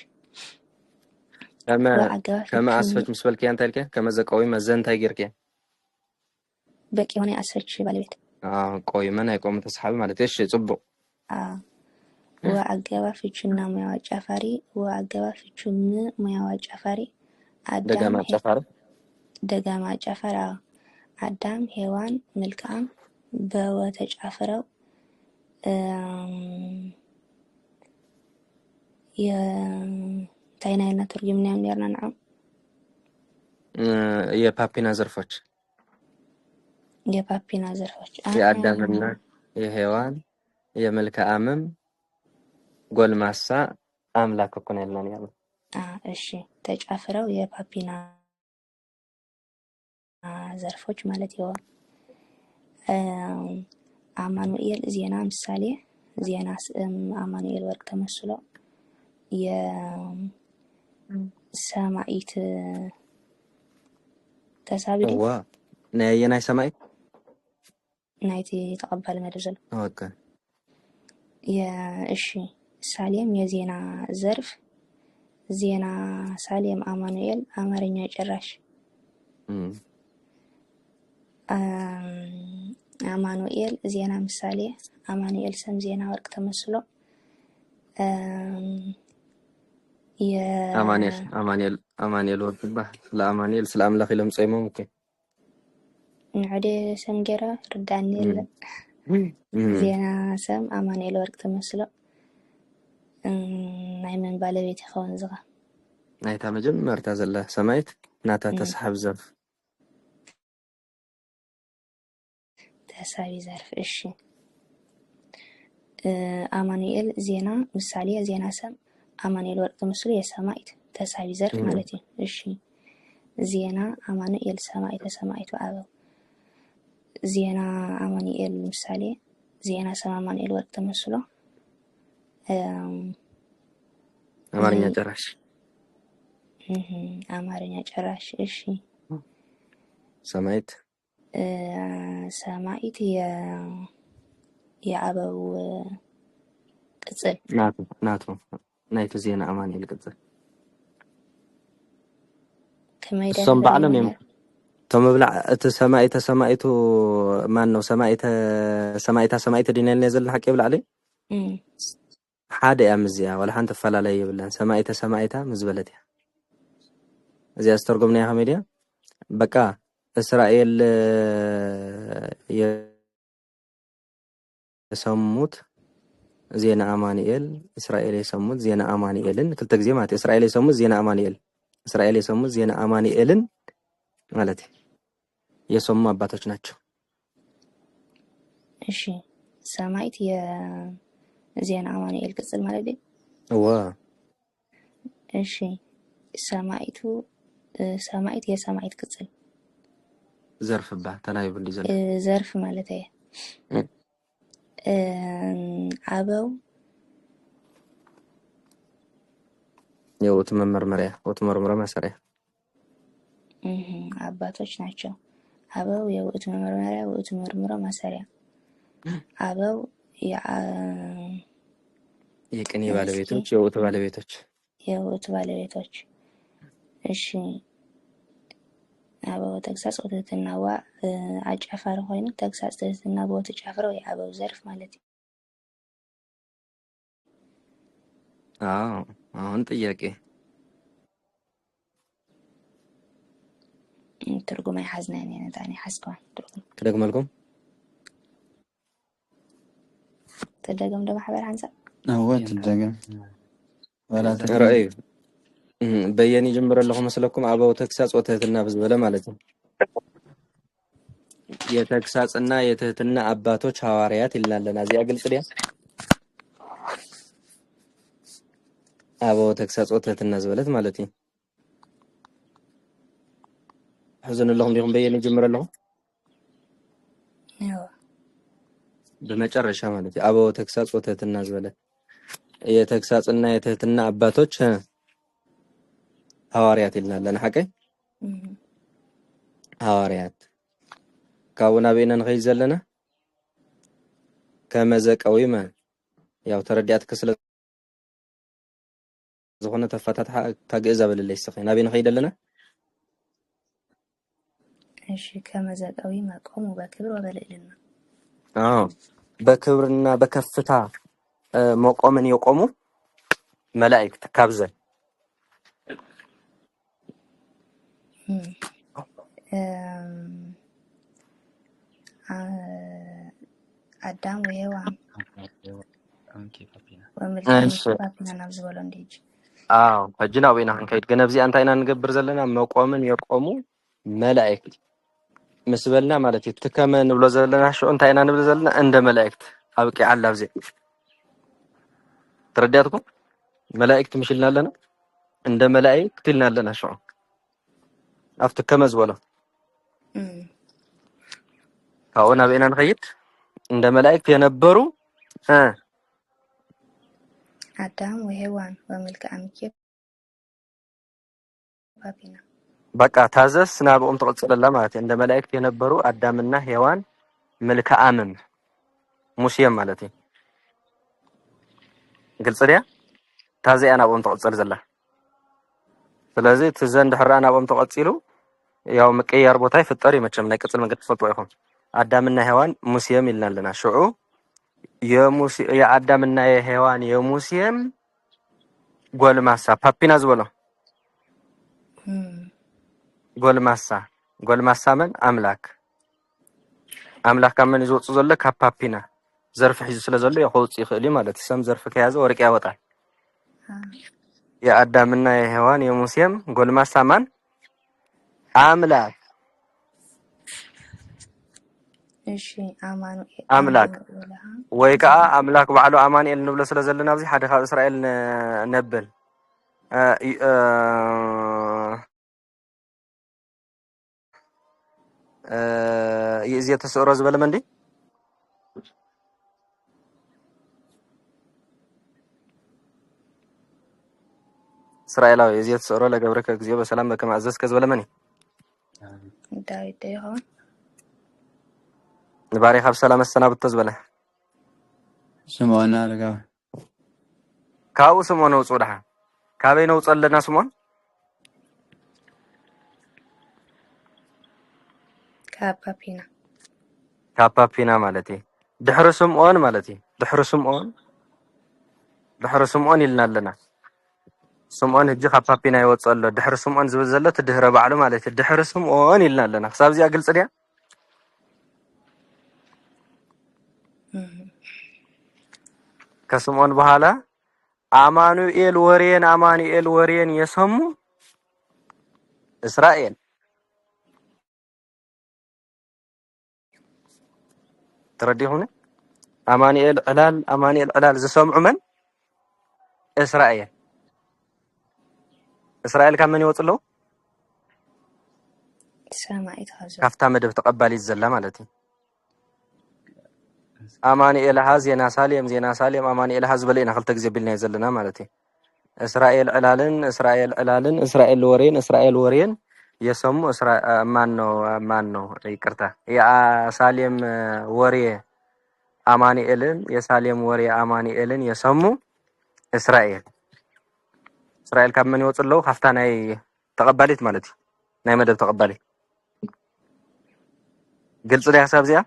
ከማ አስፈች ምስበልክ ያንተ ልከ ከመዘቀዊ መዘንታ ይገርከ በቂ ሆነ አስፈች ባለቤት ቆይ ምን አይቆም ተስሐብ ማለት እሺ ጽቡ ወአገባ ፍቹ እና ሙያው አጫፋሪ ወአገባ ፍቹ ሙያው አጫፋሪ ደጋማ አጫፋሪ ደጋማ ጨፈራ አዳም ሔዋን መልካም በወተጫፈረው የታይናይና ትርጉም ነው የሚያርናናው የፓፒና ዘርፎች የአዳምና የሔዋን የመልካምም ጎልማሳ አምላክ እኮ ነው ያለን ያለው እሺ ተጫፈረው የፓፒና ዘርፎች ማለት ይሆን አማኑኤል ዜና ምሳሌ ዜና አማኑኤል ወርቅ ተመስሎ የሰማይት ተሳቢዲ የናይ ሰማይ ናይቲ ተቀባል መደዘል ኦኬ እሺ ሳሌም የዜና ዘርፍ ዜና ሳሌም አማኑኤል አማርኛ ጭራሽ አማኑኤል ዜና ምሳሌ አማኑኤል ስም ዜና ወርቅ ተመስሎ አማኑኤል ወርቅ ለአማኑኤል ሰላም ለኺለም ጸይሞም ኦኬ ንዕዴ ሰንገራ ርዳኒል ዜና ስም አማኑኤል ወርቅ ተመስሎ ናይመን ባለቤት ይኸውን ዝጋ ናይታ መጀመርታ ዘላ ሰማይት ናታ ተስሐብ ዘርፍ ተሳቢ ዘርፍ እሺ አማኑኤል ዜና ምሳሌ ዜና ሰም አማኑኤል ወርቅ ተመስሎ የሰማይት ተሳቢ ዘርፍ ማለት ነው እሺ ዜና አማኑኤል ሰማይት ተሰማይቱ አበው ዜና አማኑኤል ምሳሌ ዜና ሰም አማኑኤል ወርቅ ተመስሎ አማርኛ ጨራሽ አማርኛ ጨራሽ እሺ ሰማይት ሰማይት የአበው ቅጽል ናቱ ናይቱ ዜና አማኑኤል ቅጽል ከመይዳ ሶም በዓለም የም ተመብላዕ እቲ ሰማይቱ ማን ነው ሰማይታ ዲናልና ዘለ ሐቅ ይብላዕ ለይ ሓደ ያምዝያ ወላ ሓንቲ ፈላላይ ይብላን ሰማይታ ምዝበለት ያ እዚያ አስተርጎምና ያ ሜዲያ በቃ እስራኤል የሰሙት ዜና አማኑኤል እስራኤል የሰሙት ዜና አማኑኤልን ክልተ ጊዜ ማለት እስራኤል የሰሙት ዜና አማኑኤልን ማለት የሰሙ አባቶች ናቸው እሺ ሰማይት የዜና አማኑኤል ቅጽል ማለት ነው እሺ ሰማይት የሰማይት ቅጽል ዘርፍ ባ ተናይ ብሊ ዘርፍ ማለት አበው የውት መመርመሪያ ወት መርመራ ማሰሪያ አባቶች ናቸው አበው የውት መመርመሪያ ወት መርመራ ማሰሪያ አበው የቅኔ ባለቤቶች የውት ባለቤቶች እሺ አበው ተግሳጽ ወተትና አጫፋር ሆይነ ተግሳጽ ወተትና ቦት ጫፍረው የአበው ዘርፍ ማለት አሁን ጥያቄ ترجمة حزنان يعني تاني حسكوا ترجمة كده مالكم تدقم ده محبر عنسا هو تدقم ولا تدقم رأي بيني جمبر اللهم مسلكم أبو تكساس وتهتنا بزبلة مالتي የተግሳጽ እና የትህትና አባቶች ሐዋርያት ይላልና እዚያ ግልጽ ነው አበው ተግሳጽ ወተህትና ዝበለት ማለት ነው حزن اللهم ቢሆን በየኔ ጀምረለሁ በመጨረሻ ማለት ነው አበው ተግሳጽ ወተህትና ዝበለት የተግሳጽና የትህትና አባቶች ሐዋርያት ይላልና ሐቀ ሐዋርያት ካውና በእነን ኸይ ዘለና ከመዘቀዊማ ያው ተረዳት ከስለ ዝኾነ ተፈታታ ታገዛ በለለይ ሰኸ ናበይን ኸይ ደለና እሺ ከመዘቀዊ መቆሙ በክብር ወበልዕልና በክብርና በከፍታ መቆምን የቆሙ መላእክት ካብዘ አዳም ወሔዋን ወምልክና ናብዝ በሎ እንዲጅ ፈጅና ወይና ከይድ ገነብዚ አንታይና ንገብር ዘለና መቆምን የቆሙ መላእክት መስበልና ማለት ይተከመን ብሎ ዘለና ሾ እንታይና ንብል ዘለና እንደ መላእክት አብቂ አላብዚ ተረዳትኩም መላእክት ምሽልና ለና እንደ መላእክት ይልና ለና ሾ አፍተከመዝ ወላ ካውና በእናን ኸይድ እንደ መላእክት የነበሩ አዳም ወሔዋን ወምልክአምኪ ባቢና በቃ ታዘስ ናብኦም ተቀጽለላ ማለት እንደ መላእክት የነበሩ አዳምና ሔዋን መልክአምም ሙሴም ማለት ግልጽ ዲያ ታዘያ ናብኦም ተቀጽል ዘላ ስለዚህ ትዘንድ ሕራና ናብኦም ተቀጽሉ ያው መቀየር ቦታ ይፈጠር ይመቸም ናይ ቅጽል መንገድ ተፈልጦ ይሆን አዳምና ሔዋን ሙሴም ይልናልና ሽዑ የሙሴ የአዳምና የሔዋን የሙሴም ጎልማሳ ፓፒና ዝበሎ ጎልማሳ ምን አምላክ ካመን ይዞጽ ዘለ ካፓፒና ዘርፍ ሒዙ ስለዘለ ይኸውጽ ይኽእል ማለት ሰም ዘርፍ ከያዘ ወርቅ ያወጣል የአዳምና የሔዋን የሙሴም ጎልማሳ ማን አምላክ እሺ አምላክ ወይካ አምላክ ባዕሉ አማኑኤል ንብለ ስለዘለና ኣብዚ ሓደ ካብ እስራኤል ነብል የዚህ ተሰውሮ ዝበለ መንዲ እስራኤላዊ የዚህ ተሰውሮ ለገብረከ እግዚኦ በሰላም በከማዘዝ ከዝበለ መኒ ዳዊት ይሆን ባሪ ካብ ሰላም ሰናብቶ ዝበለ ስምዖን አረጋ ካው ስምዖን ወጽዳህ ካበይ ነው ጸለና ስምዖን ካፓፒና ማለት ድሕረ ስምዖን ማለት ድሕረ ስምዖን ይልናለና ስምዖን እጅ ካፓፒና ይወጸለ ድሕረ ስምዖን ዝብል ዘሎ ድሕረ ባዕሉ ማለት ድሕረ ስምዖን ይልናለና ክሳብ ዚያ ግልጽ ዲያ ከስምዖን በኋላ አማኑኤል ወሬን የሰሙ እስራኤል ترديهون أمانيل علال زسمع من إسرائيل كم من يوصل له سماء هذا كفتا مدب تقبل الزلة مالتي أمانيل هاز ينا سالم أمانيل هاز بلينا خل تجذب لنا يزلنا مالتي إسرائيل ورين يسمو مانو يكرتا يا سالم وري አማኑኤልን የሳሌም ወሬ አማኑኤልን የሰሙ እስራኤል ከመን ይወጽለው ሀፍታ ናይ ተቀባሊት ማለት ናይ መደብ ተቀባሊት ግልጽ ላይ ሐሳብ ዚያ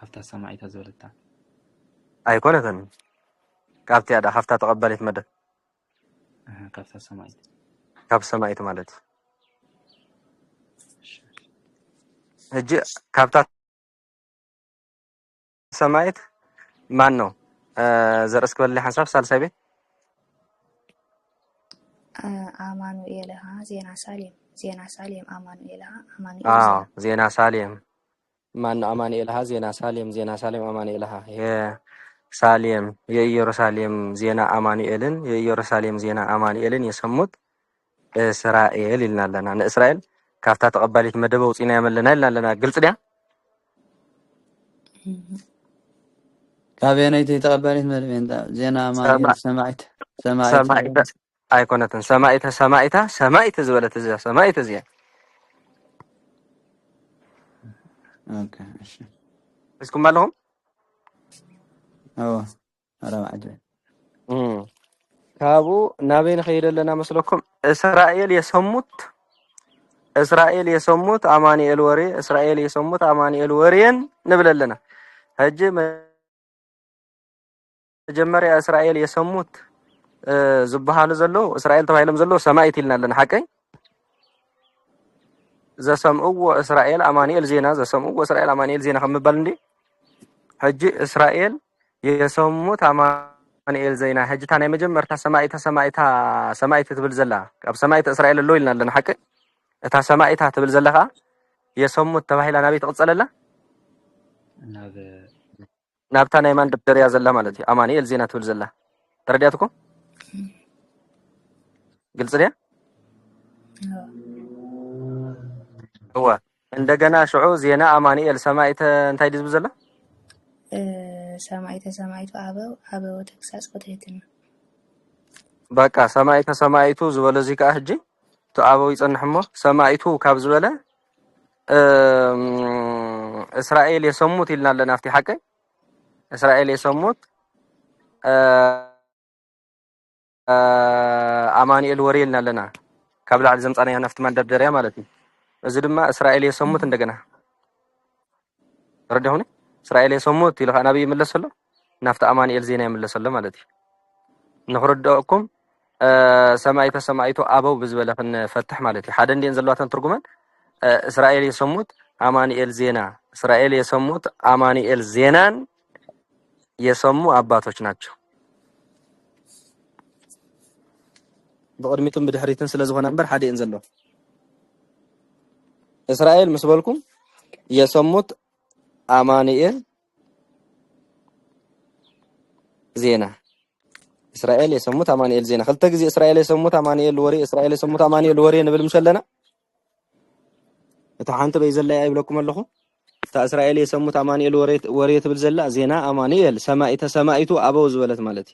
ሀፍታ ሰማይታ ዘወለታ አይኮነተን ካብቲ ያዳ ሀፍታ ተቀባሊት መደብ ከፍታ ሰማይት ካብ ሰማይት ማለት هجي كابتات سمايت مانو زرسك باللي حساب سالساي بي አማኑኤልሃ ዜና ሳሌም አማኑኤልሃ አማኑኤል ዜና ዜና ሳሌም ማነው አማኑኤልሃ ዜና ሳሌም አማኑኤልሃ ሳሌም የኢየሩሳሌም ዜና አማኑኤልን የኢየሩሳሌም ዜና አማኑኤልን የሰሙት እስራኤል ይልናለና እስራኤል ካፍታ ተቀባሊት መደበው ጺና ያመለና ይልናለና ግልጽ ዲያ كابينة تقبلت مدبين زينا ما سمعت አይኮነትን ሰማይተ ዝበለት እዚያ ሰማይተ እዚያ اوكي እሺ እስኩም አለሁም ረብ ዓድ ካቡ ናበይን ኸይደለና መስለኩም እስራኤል የሰሙት አማኑኤል ወሬ እስራኤል የሰሙት አማኑኤል ወሬን ንብለለና ሀጅ መጀመሪያ እስራኤል የሰሙት ዝባሃሉ ዘሎ እስራኤል ተባይለም ዘሎ ሰማይት ይልናለና ሐቀኝ ዘሰምዑ እስራኤል አማኑኤል ዜና ዘሰምዑ እስራኤል አማኑኤል ዜና ከመባል እንዴ ሀጅ እስራኤል የሰሙት አማኑኤል ዜና ሀጅ ታና መጀመርታ ሰማይት ትብል ዘላ ካብ ሰማይት እስራኤል ሎ ይልናለና ሐቀኝ እታ ሰማይታ ትብል ዘለኻ የሰሙት ተባሂላ ናቤት ተቀጸለላ ናብታ ናይ ማን ደብደርያ ዘላ ማለት እዩ አማኑኤል ዜና ትብል ዘላ ተረዳያትኩም ግልጽ ነው هو እንደገና ሽዑ ዜና አማኑኤል ሰማይተ እንታይ ድዝብ ዘላ ሰማይቱ አበው ተክሳጽ ወተይትና በቃ ሰማይቱ ዝበለ እዚ ካ ህጂ ተአበው ይጸንሕሞ ሰማይቱ ካብ ዝበለ እስራኤል የሰሙት ይልናል ናፍቲ ሐቀ እስራኤል የሰሙት አማኑኤል ወሬ ይልናልና ካብላ ዘምጻና ያናፍት ማንደብደሪያ ማለት ነው እዚ ድማ እስራኤል የሰሙት እንደገና ረዳሁኒ እስራኤል የሰሙት ይልካ ነብይ ይመለሰሉ ናፍት አማኑኤል ዜና ይመለሰሉ ማለት ነው ንኽረዳኩም ሰማይቱ አበው ብዝበለክን ፈትሕ ማለት እዩ ሓደ እንዴን ዘለዋተን ትርጉመን እስራኤል የሰሙት አማኑኤል ዜናን የሰሙ አባቶች ናቸው بقدميتم بدحريتن ስለዝኾነ እንበር ሓደ እንዘሎ እስራኤል መስበልኩም የሰሙት አማኑኤል ዜና እስራኤል የሰሙት አማኑኤል ዜና ክልተ ጊዜ እስራኤል የሰሙት አማኑኤል ወሬ ንብል ምሸለና እታ ሓንቲ በይዘላ ይብለኩም ኣለኹ እታ እስራኤል የሰሙት አማኑኤል ወሬ ትብል ዘላ ዜና አማኑኤል ሰማይቱ አበው ዝበለት ማለት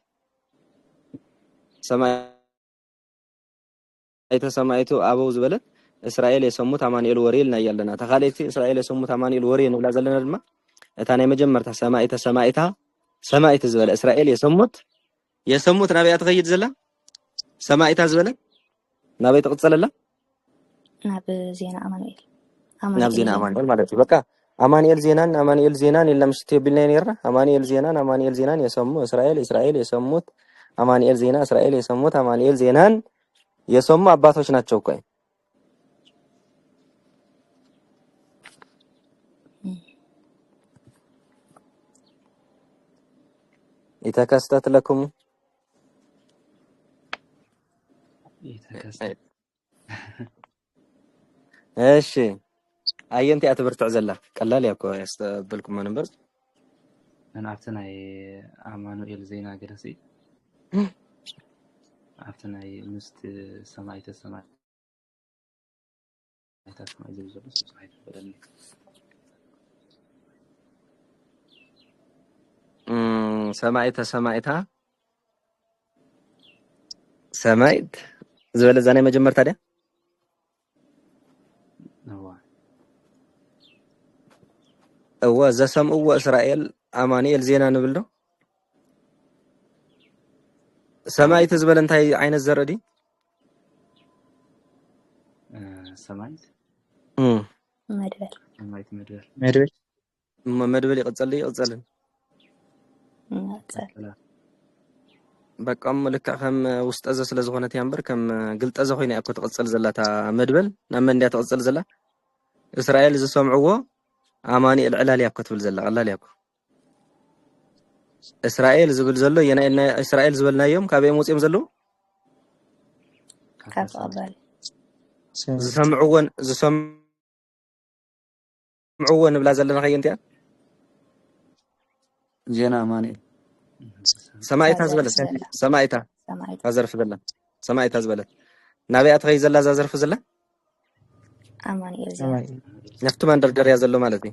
ሰማይቱ አበው ዝበለት እስራኤል የሰሙት አማኑኤል ወሬልና ያለና ተኻለይቲ እስራኤል የሰሙት አማኑኤል ወሬ ንብላ ዘለና ድማ እታ ናይ መጀመርታ ሰማይተ ዝበለ እስራኤል የሰሙት ናብያት ኸይድ ዘላ ሰማይታ ዝበለ ናበይ ተቀጸለላ ናብ ዜና አማኑኤል ማለት በቃ አማኑኤል ዜናን የለም ስትብልና ነርና አማኑኤል ዜናን የሰሙ እስራኤል የሰሙት አማኑኤል ዜና እስራኤል የሰሙት አማኑኤል ዜናን የሰሙ አባቶች ናቸው ቆይ يتكستت لكم እሺ አየንቲ አትበርቱዕ ዘላ ቀላል ያኮ ያስተብልኩም መንበር እናፍተናይ አማኑኤል ዜና ገረሲ አፍተናይ ምስት ሰማይተ ዝብዘሉ በደል ሰማይት ዝበለ ዛኔ መጀመር ታዲያ ዘሰምዑ እስራኤል አማኑኤል ዜና ንብል ነው ሰማይት ዝበለ እንታይ ዓይነት ዘረዲ ሰማይት መድበል ይቅጸልን በቃም ልክ ከም ውስጠዘ ስለዝኾነት ያንበር ከም ግልጠዘ ኮይና እኮ ተቀጽል ዘላታ መድበል ናብ መንዲያ ተቀጽል ዘላ እስራኤል ዝሰምዕዎ ኣማኒኤል ዕላል ያኮ ትብል ዘላ ቀላል ያኮ እስራኤል ዝብል ዘሎ የናይና እስራኤል ዝበልናዮም ካበይ መውፅኦም ዘለዉ ካብ ተቐባሊ ዝሰምዕዎ ንብላ ዘለና ከየንቲያ ዜና ኣማኒኤል ሰማይታ ዝበለት ሰማይታ ሰማይታ ታዘርፍ ዘላ ሰማይታ ዝበለት ናበይ ኣትኸይ ዘላ ዛዘርፍ ዘላ ኣማኒኤል ዜና ነፍቲ ማንደርደርያ ዘሎ ማለት እዩ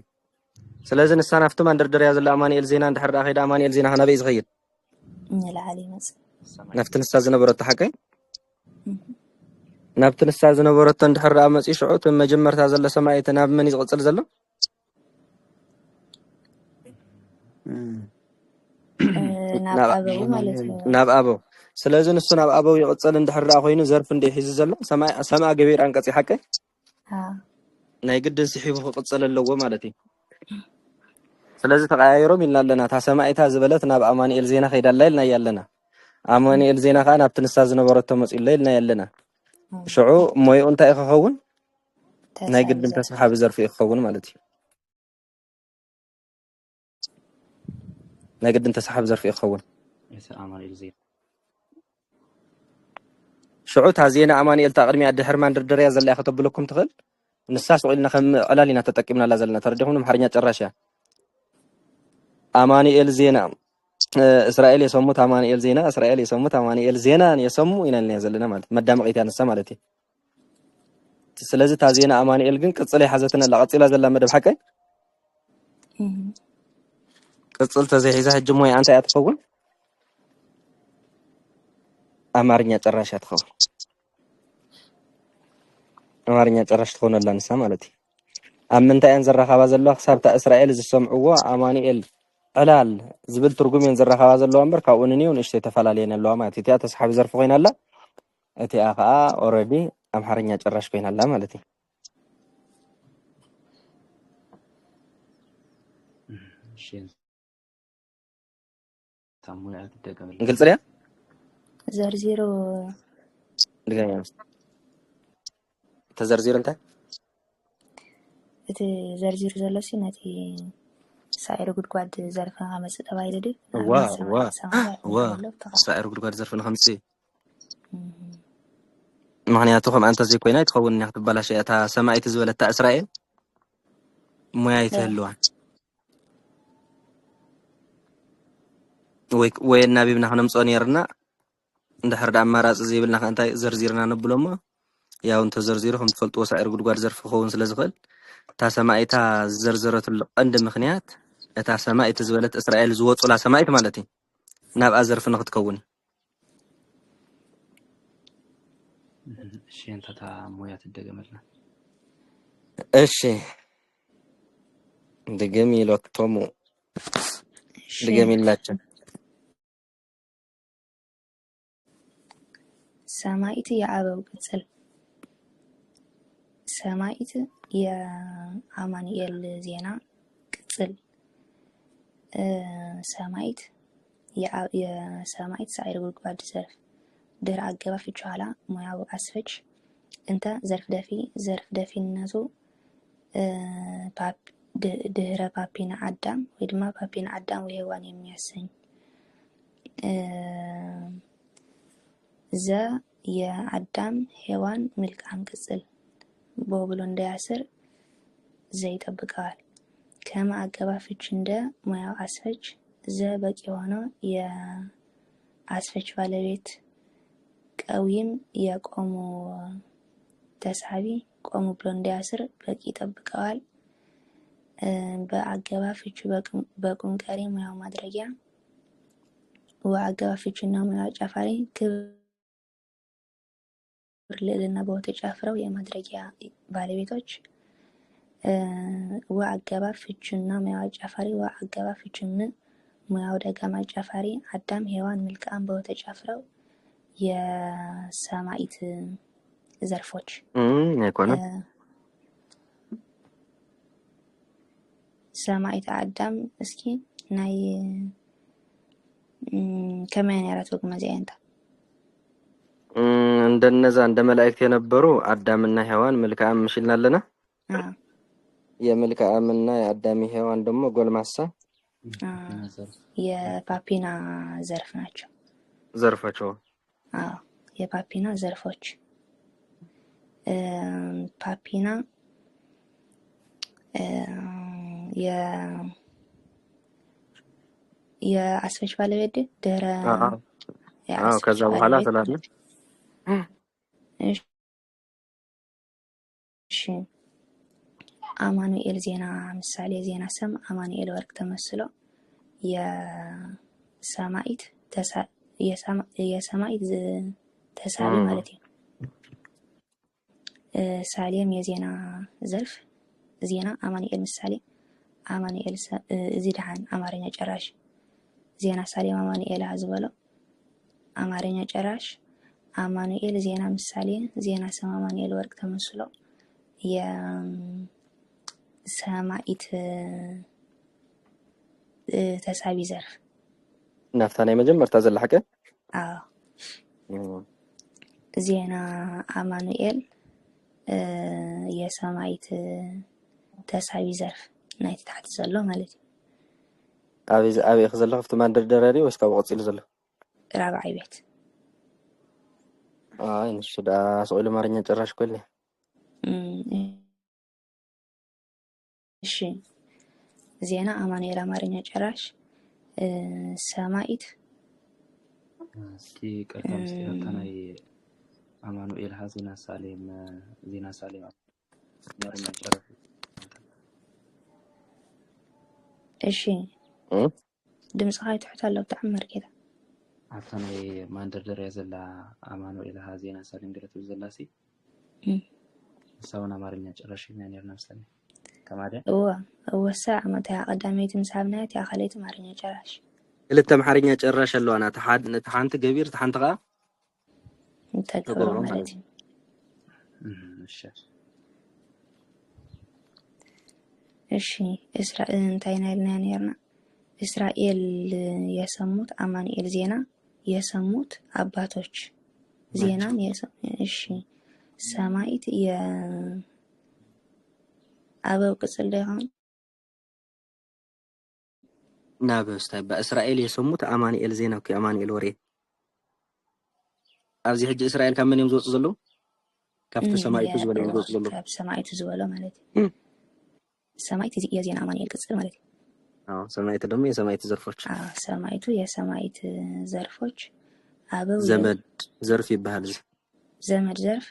ስለዚ ንሳ ናፍቲ ማንደርደርያ ዘሎ ኣማኒኤል ዜና እንድሕር ዳ ኸይዳ ኣማኒኤል ዜና ናበይ ዝኸይድ ንላዕሊ ይመፅእ ናፍቲ ንሳ ዝነበረቶ ሓቀይ ናብቲ ንሳ ዝነበረቶ እንድሕር ዳ መፅኡ ሽዑ እቲ መጀመርታ ዘሎ ሰማይት ናብ መን ይዝቕፅል ዘሎ ናብ ኣበው ማለት እዩ ናብ ኣበው ስለዚ ንሱ ናብ ኣበው ይቕፅል እንድሕር ዳ ኮይኑ ዘርፍ እንደ ሒዙ ዘሎ ሰማኣ ገቢር አንቀጽ ሓቀይ ናይ ግድን ስሒቡ ክቕፅል ኣለዎ ማለት እዩ ስለዚ ተቀያይሮም ኢልና ኣለና እታ ሰማይታ ዝበለት ናብ ኣማኒኤል ዜና ከይዳላ ኢልና ያለና ኣማኒኤል ዜና ከዓ ናብቲ ንሳ ዝነበረቶ መፅኡ ኢልና ያለና ሽዑ ሞይኡ እንታይ ክኸውን ናይ ግድን ተሰሓቢ ዘርፊ ክኸውን ማለት እዩ ናይ ግድን ተሰሓቢ ዘርፊ ክኸውን ኣማኒኤል ዜና ሽዑ እታ ዜና ኣማኒኤል ታ ቅድሚያ ድሕር ማንደርደርያ ዘላ ከተብለኩም ትኽእል ንሳ ስቑኢልና ከም ቀላል ኢና ተጠቂምናላ ዘለና ተረዲኹም ኣምሓርኛ ጭራሽ እያ አማኑኤል ዜና እስራኤል የሰሙት አማኑኤል ዜና እስራኤል የሰሙት አማኑኤል ዜናን የሰሙ ይናል ያዘለና ማለት መዳመቂት ያነሳ ማለት እዩ ስለዚህ ታ ዜና አማኑኤል ግን ቅጽል የሐዘተና ለቀጽላ ዘላ መደብ ሐቀይ ቅጽል ተዘይዛ ህጅ ሞይ አንተ ያትፈውን አማርኛ ጭራሽ ያትፈው አማርኛ ጭራሽ ትሆነላ ንሳ ማለት እዩ አምንታ ያንዘራኸባ ዘሎ ሐሳብታ እስራኤል ዝሰምዕዎ አማኑኤል ዕላል ዝብል ትርጉም የንዘራኸባ ዘሎ እምበር ካብኡንኒው ንሽተ ተፈላለየን ኣለዋ ማለት እዩ ተስሓብ ዘርፍ ኮይናላ እቲ አኻ ኦሬዲ አምሓርኛ ጭራሽ ኮይናላ ማለት እዩ ሽን ታሙያ ተደገመለ ግልጽ ነው ዘርዚሮ ድጋሚ ተዘርዚሮ እንታይ እቲ ዘርዚሮ ዘሎ ሲ ነቲ ሳይር ጉድጓድ ዘርፈና መጽ ተባይለ ዲ ሳይር ጉድጓድ ዘርፈና ከምጽ ምክንያቱ ከም አንተ ዘይ ኮይና ይትኸውን ያክ ትባላሽ እታ ሰማይት ዝበለታ እስራኤል ሙያ ይተህልዋን ወይ ናቢብና ከነምጾ ነርና እንድሕር ዳ አማራጽ ዘይብልና ከንታይ ዘርዚርና ነብሎሞ ያው እንተ ዘርዚሩ ከም ትፈልጥዎ ሳይር ጉድጓድ ዘርፍ ክኸውን ስለ ዝኽእል እታ ሰማይታ ዘርዘረትሉ ቀንዲ ምክንያት እታ ሰማይት ዝበለት እስራኤል ዝወጹላ ሰማይት ማለት እዩ ናብኣ ዘርፍ ንኽትከውን ሽን ታታ ሙያ ተደገመልና እሺ ድገሚ ሎቶሙ ድገሚላችሁ ሰማይት የአበው ቅጽል ሰማይት የአማኑኤል ዜና ቅጽል ሰማይት የሰማይት ሳይር ጉድጓድ ዘርፍ ድር አገባ ፍቻላ ሙያው አስፈች እንተ ዘርፍ ደፊነቱ ፓፕ ድህረ ፓፒና አዳም ወይ ድማ ፓፒና አዳም ወይ ሔዋን የሚያሰኝ ዘ የአዳም ሔዋን መልካም ቅጽል ቦብሎ እንዳያስር ዘይጠብቀዋል ከማ አገባፍች እንደ ሙያው አስፈች ዘ በቂ ሆኖ የአስፈች ባለቤት ቀዊም የቆሙ ተሳቢ ቆሙ ብሎ እንዳያስር በቂ ይጠብቀዋል በአገባፍቹ በቁም ቀሪ ሙያው ማድረጊያ ወአገባፍቹና ሙያው ጫፋሪ ልዕልና በተጫፍረው የማድረጊያ ባለቤቶች ወአገባብ ፍቹና ሙያው ጫፋሪ ወአገባብ ፍቹና ሙያው ደጋማ ጫፋሪ አዳም ሔዋን መልካም በተጫፍረው የሰማይት ዘርፎች ያቆና ሰማይት አዳም እስኪ ናይ ከመን ያራቶ ግማዚያንታ እንደነዛ እንደ መላእክት የነበሩ አዳምና ሔዋን መልካም ምሽልናለና የመልክዓ ምና የአዳሚ ሔዋን ደግሞ ጎልማሳ የፓፒና ዘርፍ ናቸው። ዘርፋቸው የፓፒና ዘርፎች ፓፒና የአስፈች ባለቤት ድህረ ከዛ በኋላ ስላለ እሺ አማኑኤል ዜና ምሳሌ ዜና ሰም አማኑኤል ወርቅ ተመስሎ የሰማይት ተሳቢ ማለት ነው። ሳሌም የዜና ዘርፍ ዜና አማኑኤል ምሳሌ አማኑኤል እዚ ድሓን አማርኛ ጨራሽ ዜና ሳሌም አማኑኤል ዝበለው አማርኛ ጨራሽ አማኑኤል ዜና ምሳሌ ዜና ሰም አማኑኤል ወርቅ ተመስሎ የሰማይት ተሳቢ ዘርፍ ናፍታ ናይ መጀመርታ ዘለሓቀ ዜና አማኑኤል የሰማይት ተሳቢ ዘርፍ ናይቲ ታሕቲ ዘሎ ማለት እዩ። ኣብይ ዘለኹ ኣብቲ ማንደርደሪ ወይስ ካብ ቆፂሉ ዘሎ ራብዓይ ቤት ንሱ ዳ ስቁኢሉ አማርኛ ጭራሽ ኮለ እሺ ዜና አማኑኤል አማርኛ ጨራሽ ሰማይት እስኪ ቀደም ሲያታናይ አማኑኤል ዜና ሳሌም አማርኛ ጨራሽ እሺ ድምጽ ኻይ ትሕት አለው ብጣዕሚ መርኬታ አታናይ ማንደርደሪያ ዘላ አማኑኤል ዜና ሳሌም ድረቱ ዘላሲ ሰውን አማርኛ ጨራሽ ነርና ምሳሌ ከማደ ወሳ አመታ ቀዳሜት ምሳብናት ያ ኸለይት አማርኛ ጨራሽ ክልተ አማርኛ ጨራሽ ኣለዋና ተሓንቲ ገቢር ተሓንቲ ኸ ተገብሮ ማለት እዩ። እሺ እስራኤል እንታይ ናይልና ነርና እስራኤል የሰሙት አማኑኤል ዜና የሰሙት አባቶች ዜናን እሺ ሰማይት የአበው ቅጽል ይሆን ናበስታይ በእስራኤል የሰሙት አማኑኤል ዜና እኮ አማኑኤል ወሬ ኣብዚ ሕጂ እስራኤል ካብ መን እዮም ዝወፁ ዘለዉ ካብቲ ሰማይቱ ዝበለ እዮም ዝወፁ ዘለዉ ካብ ሰማይቱ ዝበለ ማለት እዩ። ሰማይት የዜና አማኑኤል ቅጽል ማለት እዩ። ሰማይቱ ደግሞ የሰማይት ዘርፎች ሰማይቱ የሰማይት ዘርፎች አበው ዘመድ ዘርፍ ይባሃል። ዘመድ ዘርፍ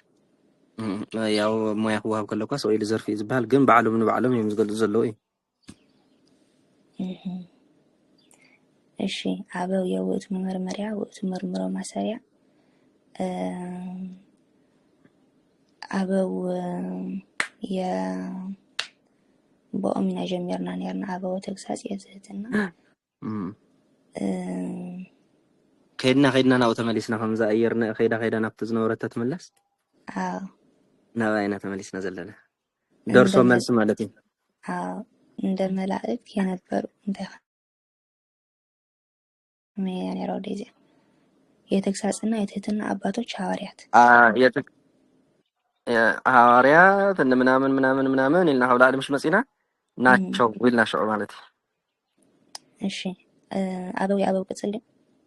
ያው ሞያ ክዋሃብ ከለኳ ሰው ኢሉ ዘርፍ ይዝባሃል ግን በዓሎም ንባዕሎም እዮም ዝገልጹ ዘለዉ እዩ። እሺ አበው የውእቱ መመርመሪያ ውእቱ መርምሮ ማሰሪያ አበው በኦሚና ጀመርና ነርና አበው ተግሳጽ የዝህትና ከይድና ናብኡ ተመሊስና ከምዛ ኣየርና ከይዳ ናብቲ ዝነበረት ተትምለስ ናባይና ተመሊስና ዘለና ደርሶ መልስ ማለት እዩ። እንደ መላእክት የነበሩ እንታይ ነራው ዴዚ የተግሳጽና የትህትና አባቶች ሐዋርያት ሐዋርያት ምናምን ኢልና ካብ ላዕሊ ምሽ መፂና ናቸው ኢልና ሽዑ ማለት እዩ። እሺ አበው የአበው ቅጽል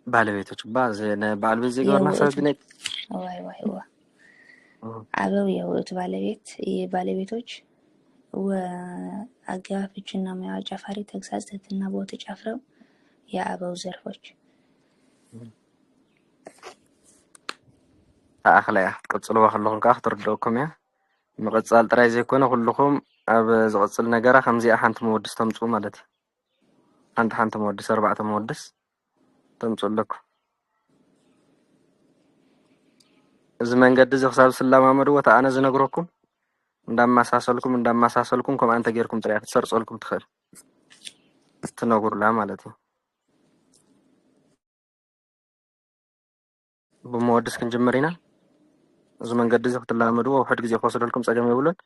ባለቤቶች ባል ቤት ዜጋና ሰብነ ዋይ አበው የውእቱ ባለቤቶች ወአጋፍችና ማያጫ ፋሪ ተግሳጽ ትህትና ቦት ጫፍረው የአበው ዘርፎች ኣኽለያ ትቅጽልዎ ከለኹም ከዓ ክትርድኡኩም እያ ምቕጻል ጥራይ ዘይኮነ ኩልኩም ኣብ ዝቕጽል ነገራ ከምዚኣ ሓንቲ መወድስ ተምፅኡ ማለት እዩ። ሓንቲ መወድስ 4 መወድስ ተምፅኡ ኣለኩም። እዚ መንገዲ እዚ ክሳብ ስላማመድዎ ኣነ ዝነግረኩም እንዳማሳሰልኩም ከም አንተ ጌርኩም ጥራይ ክትሰርጸልኩም ትኽእል ትነግሩላ ማለት እዩ። ብመወድስ ክንጅምር ኢና እዚ መንገዲ እዚ ክትላመድዎ ውሕድ ግዜ ክወስደልኩም ፀገም የብሉን።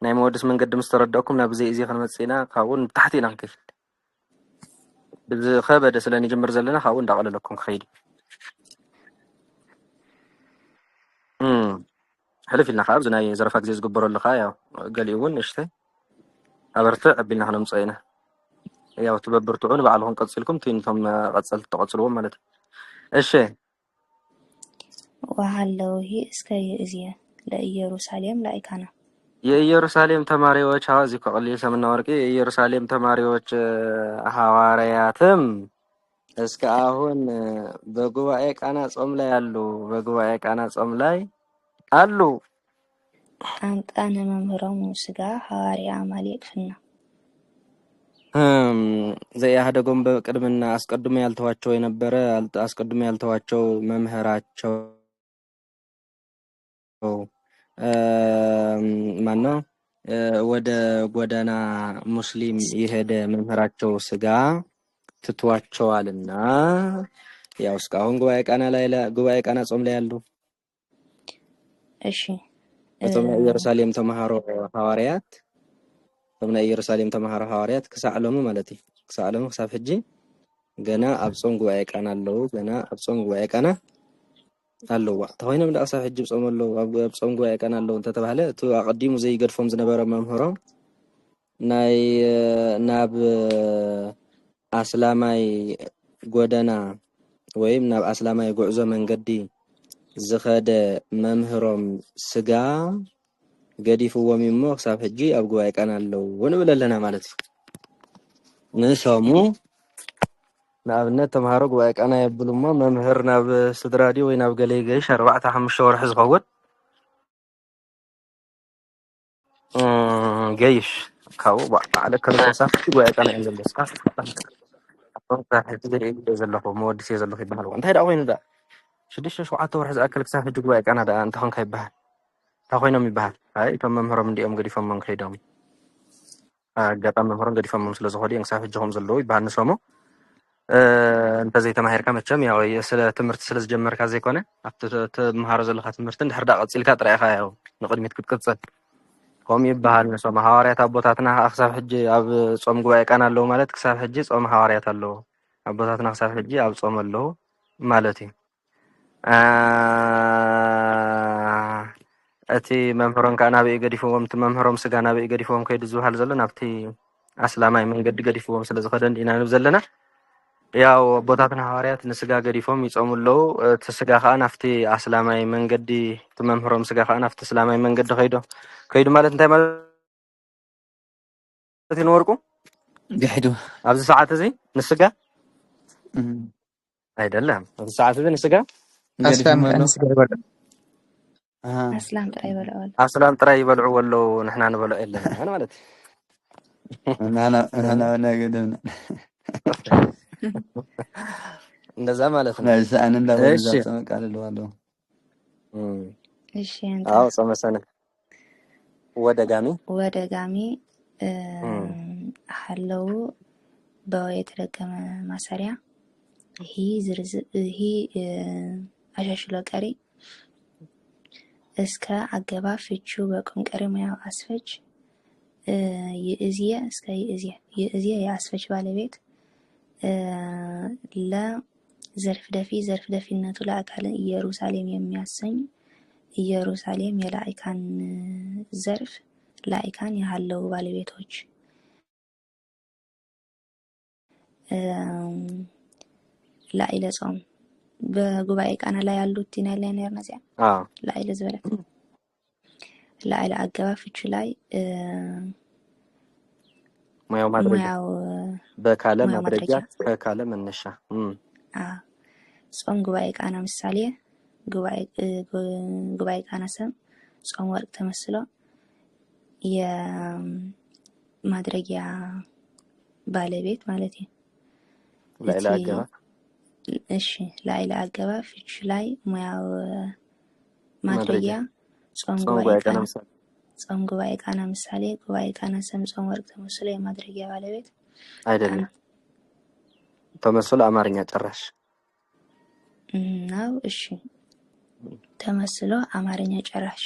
ናይ መወድስ መንገዲ ምስ ተረዳእኩም ናብ ዘይ እዚ ክንመጽእ ኢና ካብኡ ታሕቲ ኢና ክንከይድ ብዝኸበደ ስለኒ ጅምር ዘለና ካብኡ እንዳቀለለኩም ክኸይድ ሕልፍ ኢልና ካብ ናይ ዘረፋ ግዜ ዝግበረሉ ከዓ ያው ገሊኡ እውን ንእሽተይ أبرتع أبينا إحنا مصينة ያው ትበብርቱን ባልሆን ቀጽልኩም ትንቶም ቀጽል ተቀጽልዎም ማለት እሺ ወሃለውሂ እስከ ይእዝየ ለኢየሩሳሌም ላይካና የኢየሩሳሌም ተማሪዎች አዚ ከቀልየ ሰምና ወርቂ የኢየሩሳሌም ተማሪዎች ሐዋርያትም እስከ አሁን በጉባኤ ቃና ጾም ላይ አሉ። በጉባኤ ቃና ጾም ላይ አሉ። አምጣነ መምህሮሙ ስጋ ሐዋርያ አማሌቅፍና ዘያህደጎም በቅድምና አስቀድሞ ያልተዋቸው የነበረ አስቀድሞ ያልተዋቸው መምህራቸው ማነው ወደ ጎዳና ሙስሊም የሄደ መምህራቸው ስጋ ትቷቸዋልና ያው እስካሁን ጉባኤ ቃና ጾም ላይ ያሉ እሺ በጾም ኢየሩሳሌም ተማሃሮ ሐዋርያት ጾምና ኢየሩሳሌም ተማሃሮ ሐዋርያት ክሳዕለሙ ማለት እዩ ክሳዕለሙ ክሳብ ሕጂ ገና ኣብ ጾም ጉባኤ ቃና አለው ገና ኣብ ጾም ጉባኤ ቃና አለው ተሆይነም ዳቅሳ ሕጂ ጾም አለው ኣብ ጾም ጉባኤ ቃና አለው ተተባለ ቱ አቀዲሙ ዘይገድፎም ዝነበረ መምህሮም ናይ ናብ አስላማይ ጎደና ወይም ናብ አስላማይ ጉዕዞ መንገዲ ዝኸደ መምህሮም ስጋ ገዲፍዎም እሞ ክሳብ ሕጂ ኣብ ጉባኤ ቃና አለው ወንብለለና ማለት እዩ ንሰሙ ንኣብነት ተምሃሮ ጉባኤ ቃና የብሉሞ መምህር ናብ ስድራዲ ወይ ናብ ገሌ ገይሽ 4-5 ወርሒ ዝኸውን ገይሽ ካብኡ ባዕለ ከለሳፍ ጉባኤ ቃና እዩ ዘሎ ስካ ዘለኹ መወድስ ዘለኹ ይበሃል እንታይ ዳ ኮይኑ ዳ 6-7 ወርሒ ዝኣክል ክሳብ ሕጂ ጉባኤ ቃና ዳ እንተኾንካ ይበሃል ታኾይኖም ይበሃል አይ እቶም መምህሮም እንዲኦም ገዲፎም ከይዶም አጋጣሚ መምህሮም ገዲፎም ስለዝኸዱ ክሳብ ሕጂ ኸም ዘለዉ ይበሃል ንሰሙ እንተ ዘይተማሂርካ መቸም ያው ስለ ትምህርቲ ስለ ዝጀመርካ ዘይኮነ ኣብቲ ተምሃሮ ዘለካ ትምህርቲ እንድሕር ዳ ቀፂልካ ጥራይካ ያው ንቅድሚት ክትቅፅል ከም ይበሃል ንሰሙ ሐዋርያት ኣቦታትና ክሳብ ሕጂ ኣብ ጾም ጉባኤ ቃና ኣለዉ ማለት ክሳብ ሕጂ ጾም ሐዋርያት ኣለዉ ኣቦታትና ክሳብ ሕጂ ኣብ ጾም ኣለዉ ማለት እዩ እቲ መምህሮም ከዓ ናብኡ ገዲፍዎም እቲ መምህሮም ስጋ ናብኡ ገዲፍዎም ከይዱ ዝብሃል ዘሎ ናብቲ ኣስላማይ መንገዲ ገዲፍዎም ስለ ዝኸደ ኢና ንብ ዘለና ያው ቦታትና ሐዋርያት ንስጋ ገዲፎም ይጾሙ ኣለዉ እቲ ስጋ ከዓ ናፍቲ ኣስላማይ መንገዲ እቲ መምህሮም ስጋ ከዓ ናፍቲ እስላማይ መንገዲ ከይዱ ማለት እንታይ ማለት እዩ ንወርቁ ገሕዱ ኣብዚ ሰዓት እዚ ንስጋ አይደለም ኣብዚ ሰዓት እዚ ንስጋ አስላም ጥራይ ይበልዑ አስላም ጥራይ ይበልዑ ወለው ንሕና ንበልዑ የለና ማለት ናና ነገደና እንደዛ ማለት ነው መልሳን እንደወዛ ተመቃለሉ እሺ አው ሰመሰነ ወደ ጋሚ ሐለው በወይ የተደገመ ማሰሪያ ይሄ አሻሽሎ ቀሪ እስከ አገባ ፍቹ በቁም ቀሪ ሙያው አስፈች የእዚያ እስከ የእዚያ የአስፈች ባለቤት ለዘርፍ ደፊነቱ ለአካል ኢየሩሳሌም የሚያሰኝ ኢየሩሳሌም የላይካን ዘርፍ ላይካን ያለው ባለቤቶች ላይለ ጾም በጉባኤ ቃና ላይ ያሉት ዲናል ላይ ነው ነዚያ ላይለ ዝበለ ላይለ አገባ ፍቹ ላይ ሙያው ማድረጃ በካለ ማድረጃ ከካለ መነሻ ጾም ጉባኤ ቃና ምሳሌ ጉባኤ ቃና ስም ጾም ወርቅ ተመስሎ የማድረጊያ ባለቤት ማለት ነው ላይለ አገባ እሺ ላይለ አገባ ፍቹ ላይ ሙያው ማድረጊያ ጾም ጉባኤ ቃና ምሳሌ ጉባኤ ቃና ስም ጾም ወርቅ ተመስሎ የማድረጊያ ባለቤት አይደለም ተመስሎ አማርኛ ጨራሽ ነው እሺ ተመስሎ አማርኛ ጨራሽ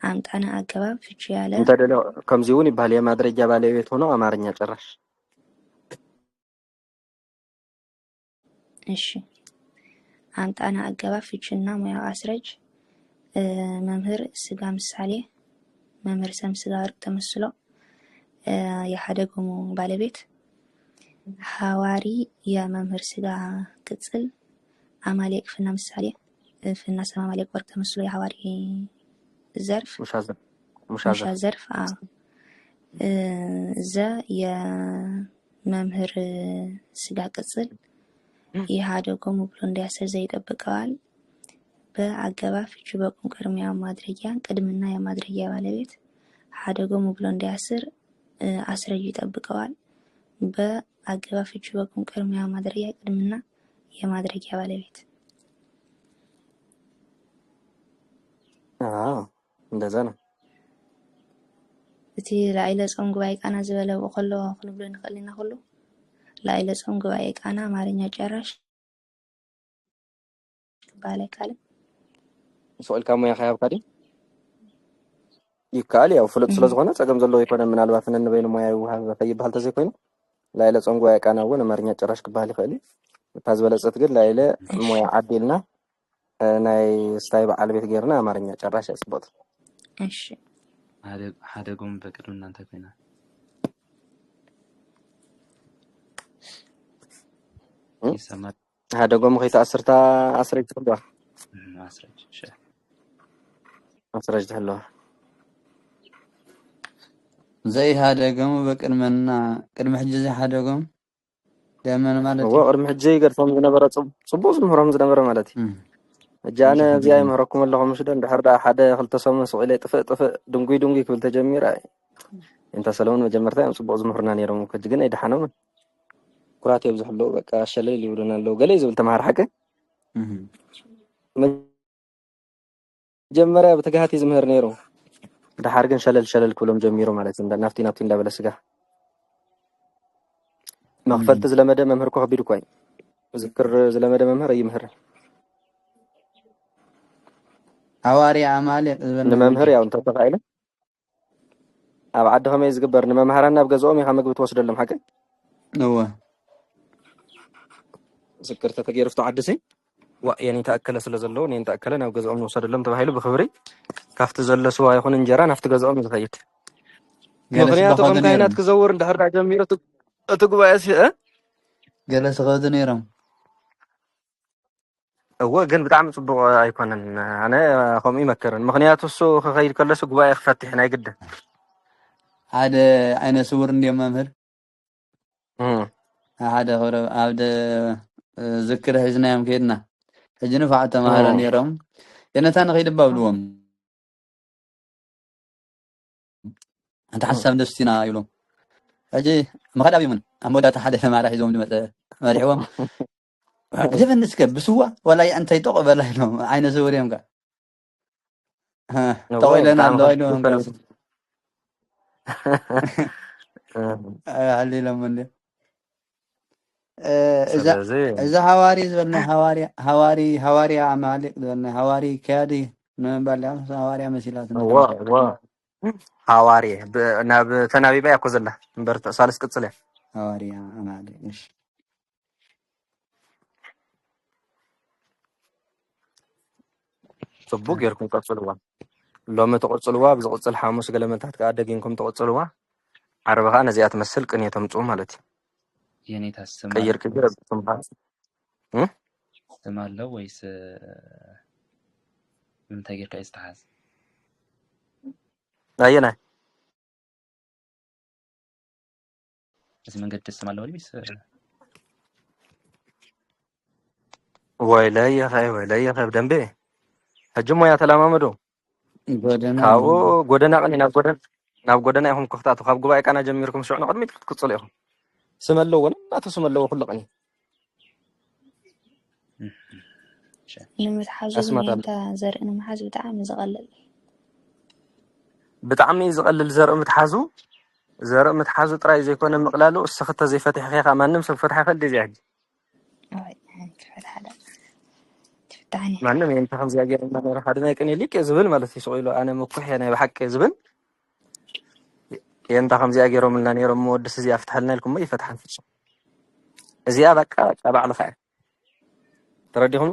አምጣና አገባብ ፍቹ ያለ እንተደለው ከምዚውን ይባል የማድረጊያ ባለቤት ሆኖ አማርኛ ጨራሽ እሺ አምጣና አገባብ ፍቹና ሙያው አስረጅ መምህር ስጋ ምሳሌ መምህር ሰም ስጋ ወርቅ ተመስሎ የሀደጎሙ ባለቤት ሐዋሪ የመምህር ስጋ ቅጽል አማሌቅ ፍና ምሳሌ ፍና ስም አማሌቅ ወርቅ ተመስሎ የሐዋሪ ዘርፍ ሙሻ ዘርፍ እዛ የመምህር ስጋ ቅጽል የሀደጎሙ ብሎ እንዲያስር ዘይጠብቀዋል። በአገባብ ፍቹ በቁም ቅድሚያ ማድረጊያ ቅድምና የማድረጊያ ባለቤት ሀደጎሙ ብሎ እንዲያስር አስረጁ ይጠብቀዋል። በአገባብ ፍቹ በቁም ቅድሚያ ማድረጊያ ቅድምና የማድረጊያ ባለቤት እንደዛ ነው። እቲ ላዕለ ጾም ጉባኤ ቃና ዝበለብኦ ከሎ ክንብሎ ንኽእል ኢና ኩሉ ላዕለ ጾም ጉባኤ ቃና አማርኛ ጨራሽ ክባል አይካልም። ስቁልካ ሞያ ከያብካ ዲ ይካል ያው ፍሉጥ ስለዝኾነ ፀገም ዘለዎ ይኮነ ምናልባት ነንበይኑ ሞያ ይውሃብ ከይበሃል ተዘይኮይኑ ላዕለ ጾም ጉባኤ ቃና እውን አማርኛ ጨራሽ ክባል ይኽእል እዩ። እታ ዝበለፀት ግን ላዕለ ሞያ ዓዲልና ናይ ስታይ በዓል ቤት ጌርና አማርኛ ጨራሽ ያጽብጥ። እሺ ሀደጎሙ በቅድም እናንተ ኮይና ይሰማል። ሀደጎሙ ከይተኣስርታ ኣስረጅ ትኽእልዋ ኣስረጅ ትሕልዋ ዘይ ሀደጎሙ በቅድመና ቅድመ ሕጂ ዘይ ሀደጎሙ ደመን ማለት እዩ። ቅድመ ሕጂ ገድፎም ዝነበረ ጽቡቕ ዝምህሮም ዝነበረ ማለት እዩ። እጃነ እዚኣ ይምህረኩም ኣለኹም ምሽ ዶ እንድሕር ዳ ሓደ ክልተ ሰሙን ስቑኢለ ጥፍእ ድንጉይ ክብል ተጀሚረ እንተ ሰለሙን መጀመርታ እዮም ጽቡቕ ዝምህሩና ነይሮም። ሕጂ ግን ኣይደሓኖም ኩራት እዮም ዝሕልው በቃ ሸለል ይብሉና ኣለዉ ገለ ዝብል ተምሃር ሓቂ መጀመርያ ብትግሃት ዝምህር ነይሩ ድሓር ግን ሸለል ክብሎም ጀሚሩ ማለት እዩ። ናፍቲ እንዳበለ ስጋ መኽፈልቲ ዝለመደ መምህር እኮ ከቢድ እኳ እዩ። ዝክር ዝለመደ መምህር ኣይምህርን ሐዋሪ አማሌቅ ዝበል ንመምህር ያው እንተተኻኢለ ኣብ ዓዲ ከመይ ዝግበር ንመምሃራን ናብ ገዝኦም ኢኻ ምግቢ ትወስደሎም ሓቂ እወ ዝክር ተተገይርፍቶ ዓዲሲ የኔ ተኣከለ ስለ ዘለዎ የኔ ተኣከለ ናብ ገዝኦም ንወሰደሎም ተባሂሉ ብክብሪ ካፍቲ ዘሎ ስዋ ይኹን እንጀራ ናፍቲ ገዝኦም ዝኸይድ ምክንያቱ ከም ካይናት ክዘውር እንድሕር ዳ ጀሚሩ እቲ ጉባኤ ገለ ስኸዱ ነይሮም እወ ግን ብጣዕሚ ጽቡቕ ኣይኮነን። ኣነ ከምኡ ይመክርን ምክንያቱ እሱ ክኸይድ ከለሱ ጉባኤ ክፈትሕ ናይ ግድን ሓደ ዓይነ ስውር እንድዮ መምህር ሓደ ክብረ ኣብደ ዝክር ሒዝናዮም ከይድና ሕጂ ንፋዕ ተማሃሮ ነይሮም የነታ ንኸይድባ ብልዎም እንተ ሓሳብ ደስቲና ይብሎም ሕጂ መኸዳብ ይምን ኣብ መወዳእታ ሓደ ተማሃራ ሒዞም ዝመፀ መሪሕዎም ግብንስከ ብስዋ ወላይ እንታይ ተቆበላ ኢሎም ዓይነ ስውር እዮም ካ ተቆይለና ኣሎ ኢሎም عليلهم من إذا حواري زبلنا حواري أعمالك زبلنا حواري كادي نبالي حواري مسيلاتنا حواري ناب تنابي بقى كوزلا برت سالس كتصلي حواري أعمالك إيش صبوق يركم قصلوا لو ما تقصلوا بزقصل حاموس قال ما تحت قاعد دقينكم تقصلوا عربها أنا زيات مسل كنيتهم تقوم مالتي يعني تسمع كير كبير بتسمع تسمع له ويس من تاجر قيس تحاز أينا بس من قد تسمع له بس ويلا يا خي بدنبي هجموا يا تلامامدو كاو غودنا قني ናብ ጎደና ይኹም ክፍታቱ ካብ ጉባኤ ቃና ጀሚርኩም ሽዑ ንቅድሚት ክትቅፅሉ ኢኹም ስም ኣለዎ ወላ ስም ኣለዎ ኩሉ ቀኒ ንምትሓዙ ነታ ዘርኢ ንምሓዝ ብጣዕሚ ዝቐልል ዘርኢ ምትሓዙ ጥራይ ዘይኮነ ምቕላሉ እስኽተ ዘይፈትሕ ኸ ማንም ሰብ ፈትሐ ይኽእል ዲዚ ሕጂ ማንም የንተ ከምዚ ገይርና ነይሩ ሓደ ናይ ቅኔ ሊቅ ዝብል ማለት እዩ ስቑኢሉ ኣነ ምኩሕ ናይ ብሓቂ ዝብል የንታ ከምዚ ገይሮም لنا ነይሮም ወድስ እዚ አፍታሐልና ልኩም ይፈትሐን እዚያ በቃ ባዕልኻ ተረዲኹም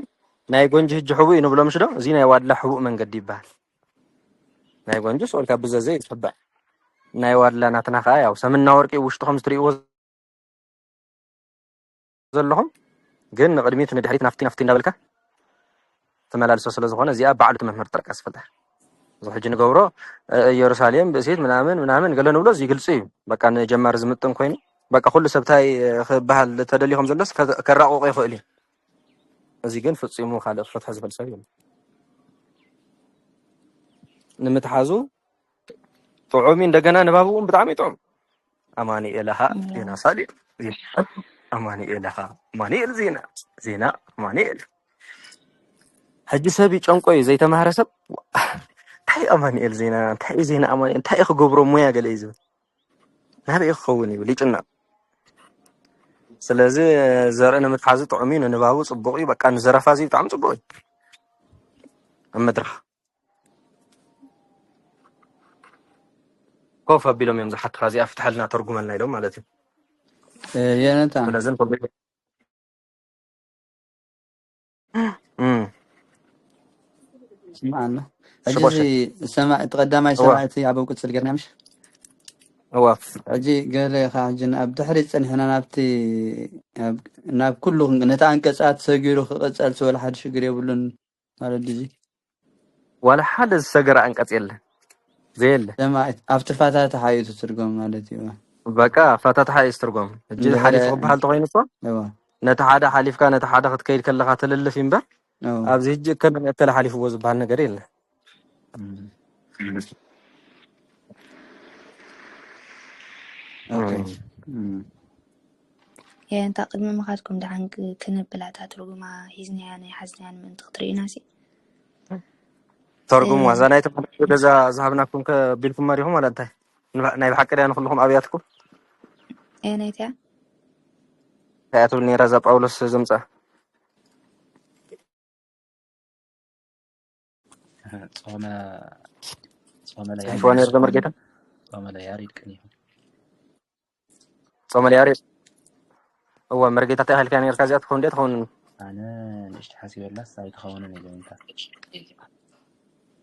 ናይ ጎንጂ ሕጂ ሕቡ ይንብሎም ሽዶ እዚ ናይ ዋድላ ሕቡ መንገዲ ይባሃል ናይ ጎንጂ ሶልካ ብዘዘ ይትሕባ ናይ ዋድላ ናትና ከዓ ያው ሰምና ወርቂ ውሽጡ ከም ትሪእዎ ዘለኹም ግን ንቅድሚት ንድሕሪት ናፍቲ እንዳበልካ ተመላልሶ ስለ ዝኾነ እዚኣ በዓሉ መምህር ጥርቀ ዝፈልጣ ሕጂ ንገብሮ ኢየሩሳሌም ብእሲት ምናምን ገለ ንብሎ እዚ ግልፂ እዩ በቃ ንጀማር ዝምጥን ኮይኑ በቃ ኩሉ ሰብታይ ክበሃል ተደሊኹም ዘሎስ ከራቅቆ ይኽእል እዩ እዚ ግን ፍፂሙ ካልእ ክፈትሐ ዝኽእል ሰብ እዩ ንምትሓዙ ጥዑሚ እንደገና ንባቡ እውን ብጣዕሚ ጥዑም አማኑኤልሃ ዜና ሳሊጥ አማኑኤልሃ አማኑኤል ዜና አማኑኤል ሕጂ ሰብ ይጨንቆ እዩ ዘይተማሃረ ሰብ እንታይ አማኑኤል ዜና እንታይ ዜና አማኑኤል እንታይ ክገብሮ ሞያ ገለ እዩ ዝብል ናበይ ክኸውን ይብል ይጭነቕ ስለዚ ዘርኢ ንምትሓዙ ጥዑሚ ንንባቡ ፅቡቅ እዩ በቃ ንዘረፋ እዚ ብጣዕሚ ፅቡቅ እዩ ኣብ መድረኽ ኮፍ ኣቢሎም እዮም ዝሓትካ እዚኣ ፍትሐልና ተርጉመልና ኢሎም ማለት እዩ የነታ ስለዝን ስمعنا أجي سمع تقدم سمعت أبو قدس القرنامش هو أجي قال لي خاجن أبد حريص أن هنا نبتي ناب كله نتاعن كسات سجيرو قصال سوال حد شجري يقولون على ديجي ولا حد السجر عن قتيل زين سمعت أفتر فتاة حياة ترجم مالتي بقى فتاة حياة ترجم الجيل حليف بحال تغين صح نتحدى حليف كان نتحدى قد كيل كل قاتل اللي فين بقى أبزي جي كان يتلا حليف ووز بحالنا قريل أوكي يعني أنت قد ما مخاتكم دعان كنب بلاتها ترجمة هيزني يعني حزني يعني من تقدري ناسي ترجم وزانا يتبقى إذا ذهبناكم كبيلكم ماريهم ولا أنت نايب حكي لأن كلهم أبياتكم إيه نايتها هاتوني رزق أولس زمزة صوم لا شو أنا رزق مرجيتا صوم لا ياريد كنيهم صوم لا ياريد هو مرجيتا تأهل كان يركزات خون ديت خون أنا نشت حاسي ولا سايد خونني لو أنت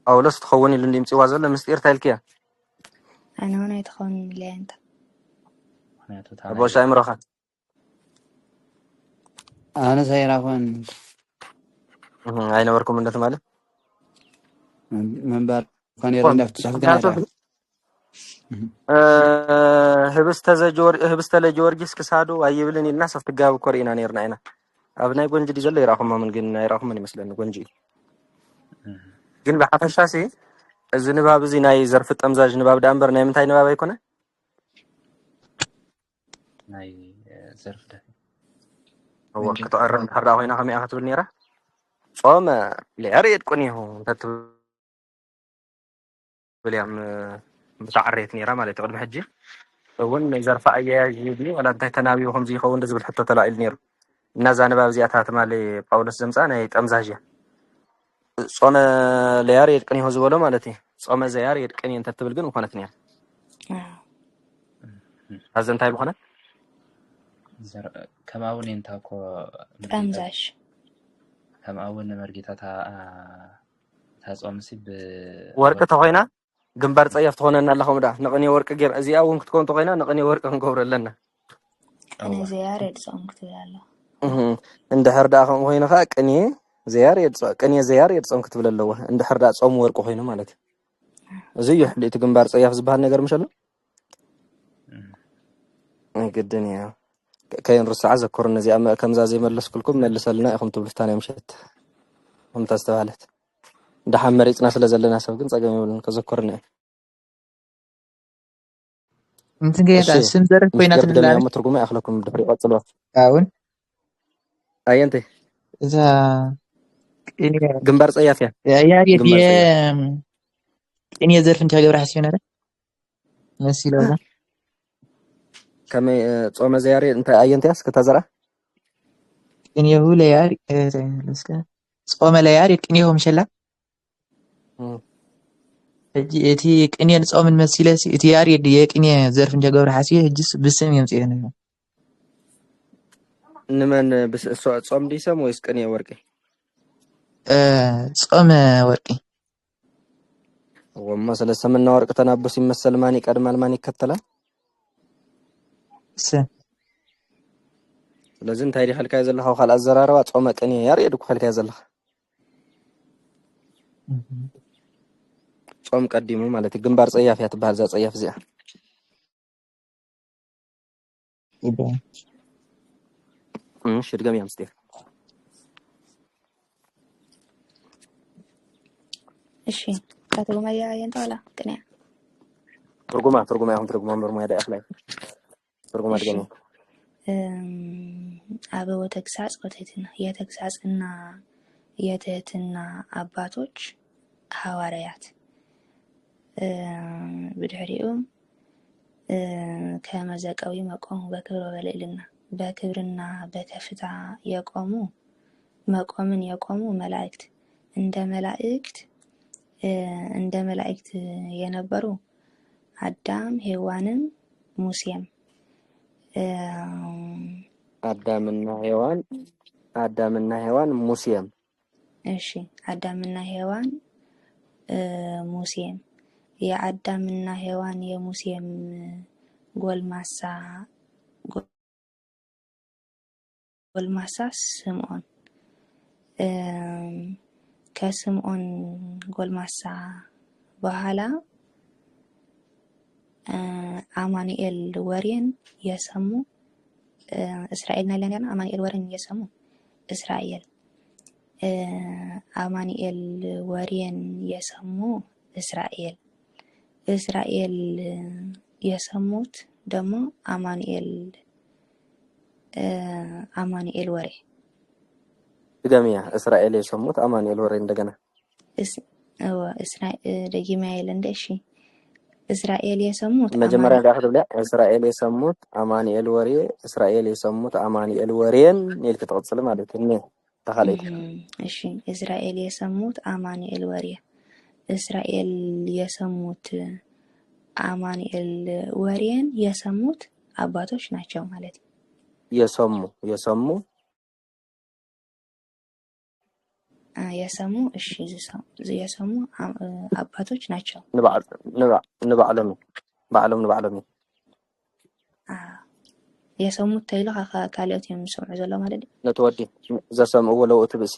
أولس تخوني اللي يمسي وازل مستير تالكيا أنا هنا يتخون لا أنت أبو شايم روخا أنا سير أخوان أين وركم من دثمالة من بار كان يرين نفتح كنا هبست لجورجيس كسادو أيبلني الناس أفتقاو كورينا نيرنا هنا أبناء قنجي دي زلي راهم من قلنا راهم من مثلا قنجي قل بحث الشاسي الزنباب زيناي زرفت أمزاج نباب دامبر نايم تاي نباب يكونه ناي زرف ده هو كتقرر حرا هنا خمي أخذ بالنيرة فما لأريد كوني هو تتبلي عم بتعريت نيرة مالي تقول بحجي وين زرف أي جيبي ولا أنت تناوي وهم زي خون دزبل حتى طلع النير الناس نباب زياتها مالي باولس زمزان هي أمزاجية صوم لياريد كوني هو زولو مالتي صوم زياريد كوني أنت تبلغن وخانت نير هذا انتهي بخانة كما أول ينتاكو أمزاج كما أول مرجيتا تصوم سب ورقة تغينا جنبار صيف تغينا اللهم ده نقني ورقة جير أزياء وإنك تكون تغينا نقني ورقة نقبر لنا أنا زيارة تصوم كتير الله عند حردا خم وهنا خاك أني زيارة كني زيارة تصوم كتب لله عند حردا تصوم ورقة هنا مالك زي حليت جنبار صيف زبان نجار مشلو الدنيا كاين رسعة ذكرنا زي أما كم زي ملص كلكم ملص لنا أخم تبلفتاني مشيت هم تستوالت ده حمريت ناس لزلنا سوقن صقم يقولون كذكرنا أنت جاي تقسم زرف بينات الدنيا ما ترجمة أخلاقكم بدبري قتلوا أون أي أنت إذا إني جنبار صيف يا دي إني زرف أنت جاي راح سينارة نسي لولا كم صوم زيارة أنت أي أنت أسكت تزرع إني هو لياري لسه صوم لياري إني هو مشلا أتي إني صوم المسيلة أتي ياري ديك إني زرف أنت جاي راح سيه جس بسم يوم تيجي نمن بس صوم دي سام ويسكني ورقي صوم ورقي وما سلسمنا ورقة تنابس يمثل ماني قدم الماني كتلا سن لازم تايري خلك يا زلها وخال الزرارة وصومت اني يا ريدك خلك يا زلها صوم قديمو مالتي جنبار صياف يا تبال زا صياف زي يبقى شرقم يا مستيف እሺ ከትርጉማ እያየን ተዋላ ቅንያ ترجمة هم ترجمة برمو يدا أخلاق ترجمة እሺ جميل አበው ተግሳጽ ወተትና የተግሳጽና የትህትና አባቶች ሐዋርያት ብድሕሪኦም ከመዘቀዊ መቆሙ በክብር ወበልዕልና በክብርና በከፍታ የቆሙ መቆምን የቆሙ መላእክት እንደ መላእክት የነበሩ አዳም ሔዋንም ሙሴም አዳምና ሔዋን ሙሴም እሺ አዳምና ሔዋን ሙሴም የአዳምና ሔዋን የሙሴም ጎልማሳ ስምዖን ከስምዖን ጎልማሳ በኋላ አማኑኤል ወሬን የሰሙ እስራኤል ናይላንዲያና አማኑኤል ወሬን የሰሙ እስራኤል አማኑኤል ወሬን የሰሙ እስራኤል የሰሙት ደግሞ አማኑኤል ወሬ دقمية إسرائيل يسموت أمانيل ورين دقنا እስራኤል ደጊማኤል እንደሺ እስራኤል የሰሙት መጀመሪያ ጋር ብለ እስራኤል የሰሙት አማኑኤል ወሬ እስራኤል የሰሙት አማኑኤል ወሬን ይልክ ተቀጽል ማለት ነው ተኻለይት እሺ እስራኤል የሰሙት አማኑኤል ወሬ እስራኤል የሰሙት አማኑኤል ወሬን የሰሙት አባቶች ናቸው ማለት ነው የሰሙ እሺ የሰሙ አባቶች ናቸው ንባዕሎም የሰሙት ተይሎ ካልኦት የምሰምዑ ዘሎ ማለት ነው ነተወዲ ዘሰምዑ ለውእቱ ብእሲ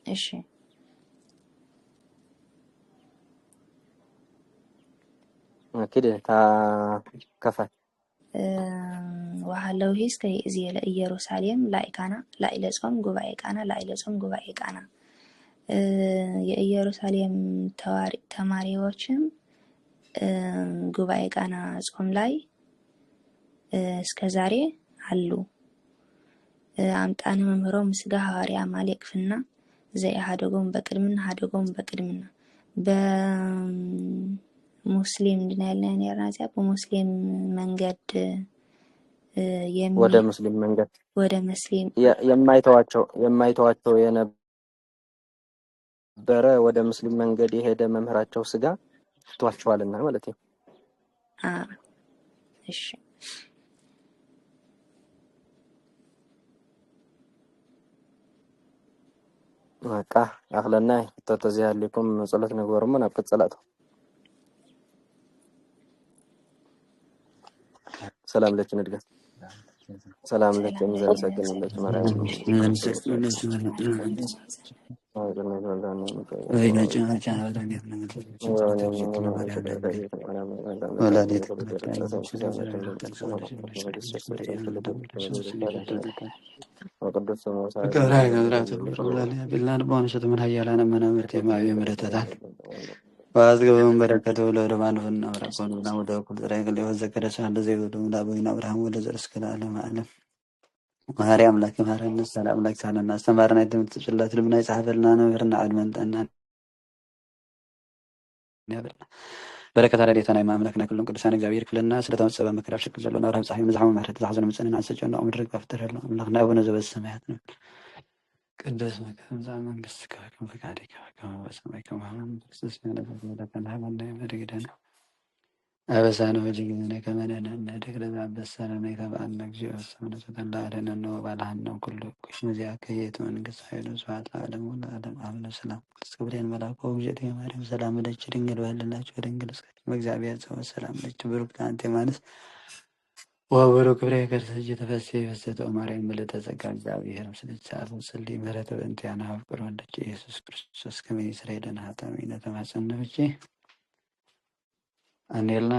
እሺ كده تا كفى وحلو هيس كي إزيل إيروساليم لا إلى صوم ጉባኤ ቃና የኢየሩሳሌም ተማሪዎችም ጉባኤ ቃና ጾም ላይ እስከ ዛሬ አሉ አምጣን መምህሮም ስጋ ሐዋርያ ማለቅፍና ዘያሃደጎም በቅድምና በሙስሊም ድናይልና ያራዚያ በሙስሊም መንገድ ወደ ሙስሊም መንገድ የማይተዋቸው የነበረ ወደ ሙስሊም መንገድ የሄደ መምህራቸው ስጋ ትቷቸዋልና ማለት ነው እሺ በቃ አخلና ተተዚያ ለኩም ጸሎት ነገርም ናፍቀት ጸሎት ሰላም ለችን እድገት ሰላም ለችን ዘሰግንለት ማርያም وأذكرهم بركته لرمان فنا ورقون بنا ودوكل ذرائق اللي وذكر سهل زي ودوم لابوين أبراهام ولا زرس كلا علم أعلم وهاري أملاك مهار الناس على أملاك سهل الناس تمارنا يتم تسلات لبنا يسحب لنا نورنا علما أن بركة على ريتنا ما أملكنا كلهم كل سنة جابير كلنا سلطان السبب مكرر شكل زلنا ورهم صحيح مزحم ومحرت تحزن مسألة عن سجن أمر رك أفتر له أملكنا أبونا زب السماء قدس مكان زمان قصك كم فكارك كم بسمعك كم هم بس اسمه لك كان هم اللي مريدنا አበሳነ ወጅግነ ከመነነ ነደግረ አበሰነ ከበአነ እግዚኦ ሰምነ ተላረነ ነው ባላህነ ኩሉ ኩሽመዚያ ከየት መንግስት ኃይሉ ስብሐት ለዓለሙ ለዓለም አሜን። ሰላም ቅዱስ ገብርኤል መልአኩ ወግዘት የማርያም ሰላም ለች ድንግል በህልናቸው ድንግል እስከ በእግዚአብሔር ሰው ሰላም ለች ብሩክ አንተ ማለት ወበሮ ክብረ ከርሰጅ ተፈሴ ፈሰተው ማርያም ምልዕተ ጸጋ እግዚአብሔር ምስለ ጻፉ ስሊ ምህረተ በእንቲአነ አፍቅሮ ወልደች ኢየሱስ ክርስቶስ ከመ ይስረይ ለነ ኃጣውኢነ ተማጸነ ብቼ አንዴላ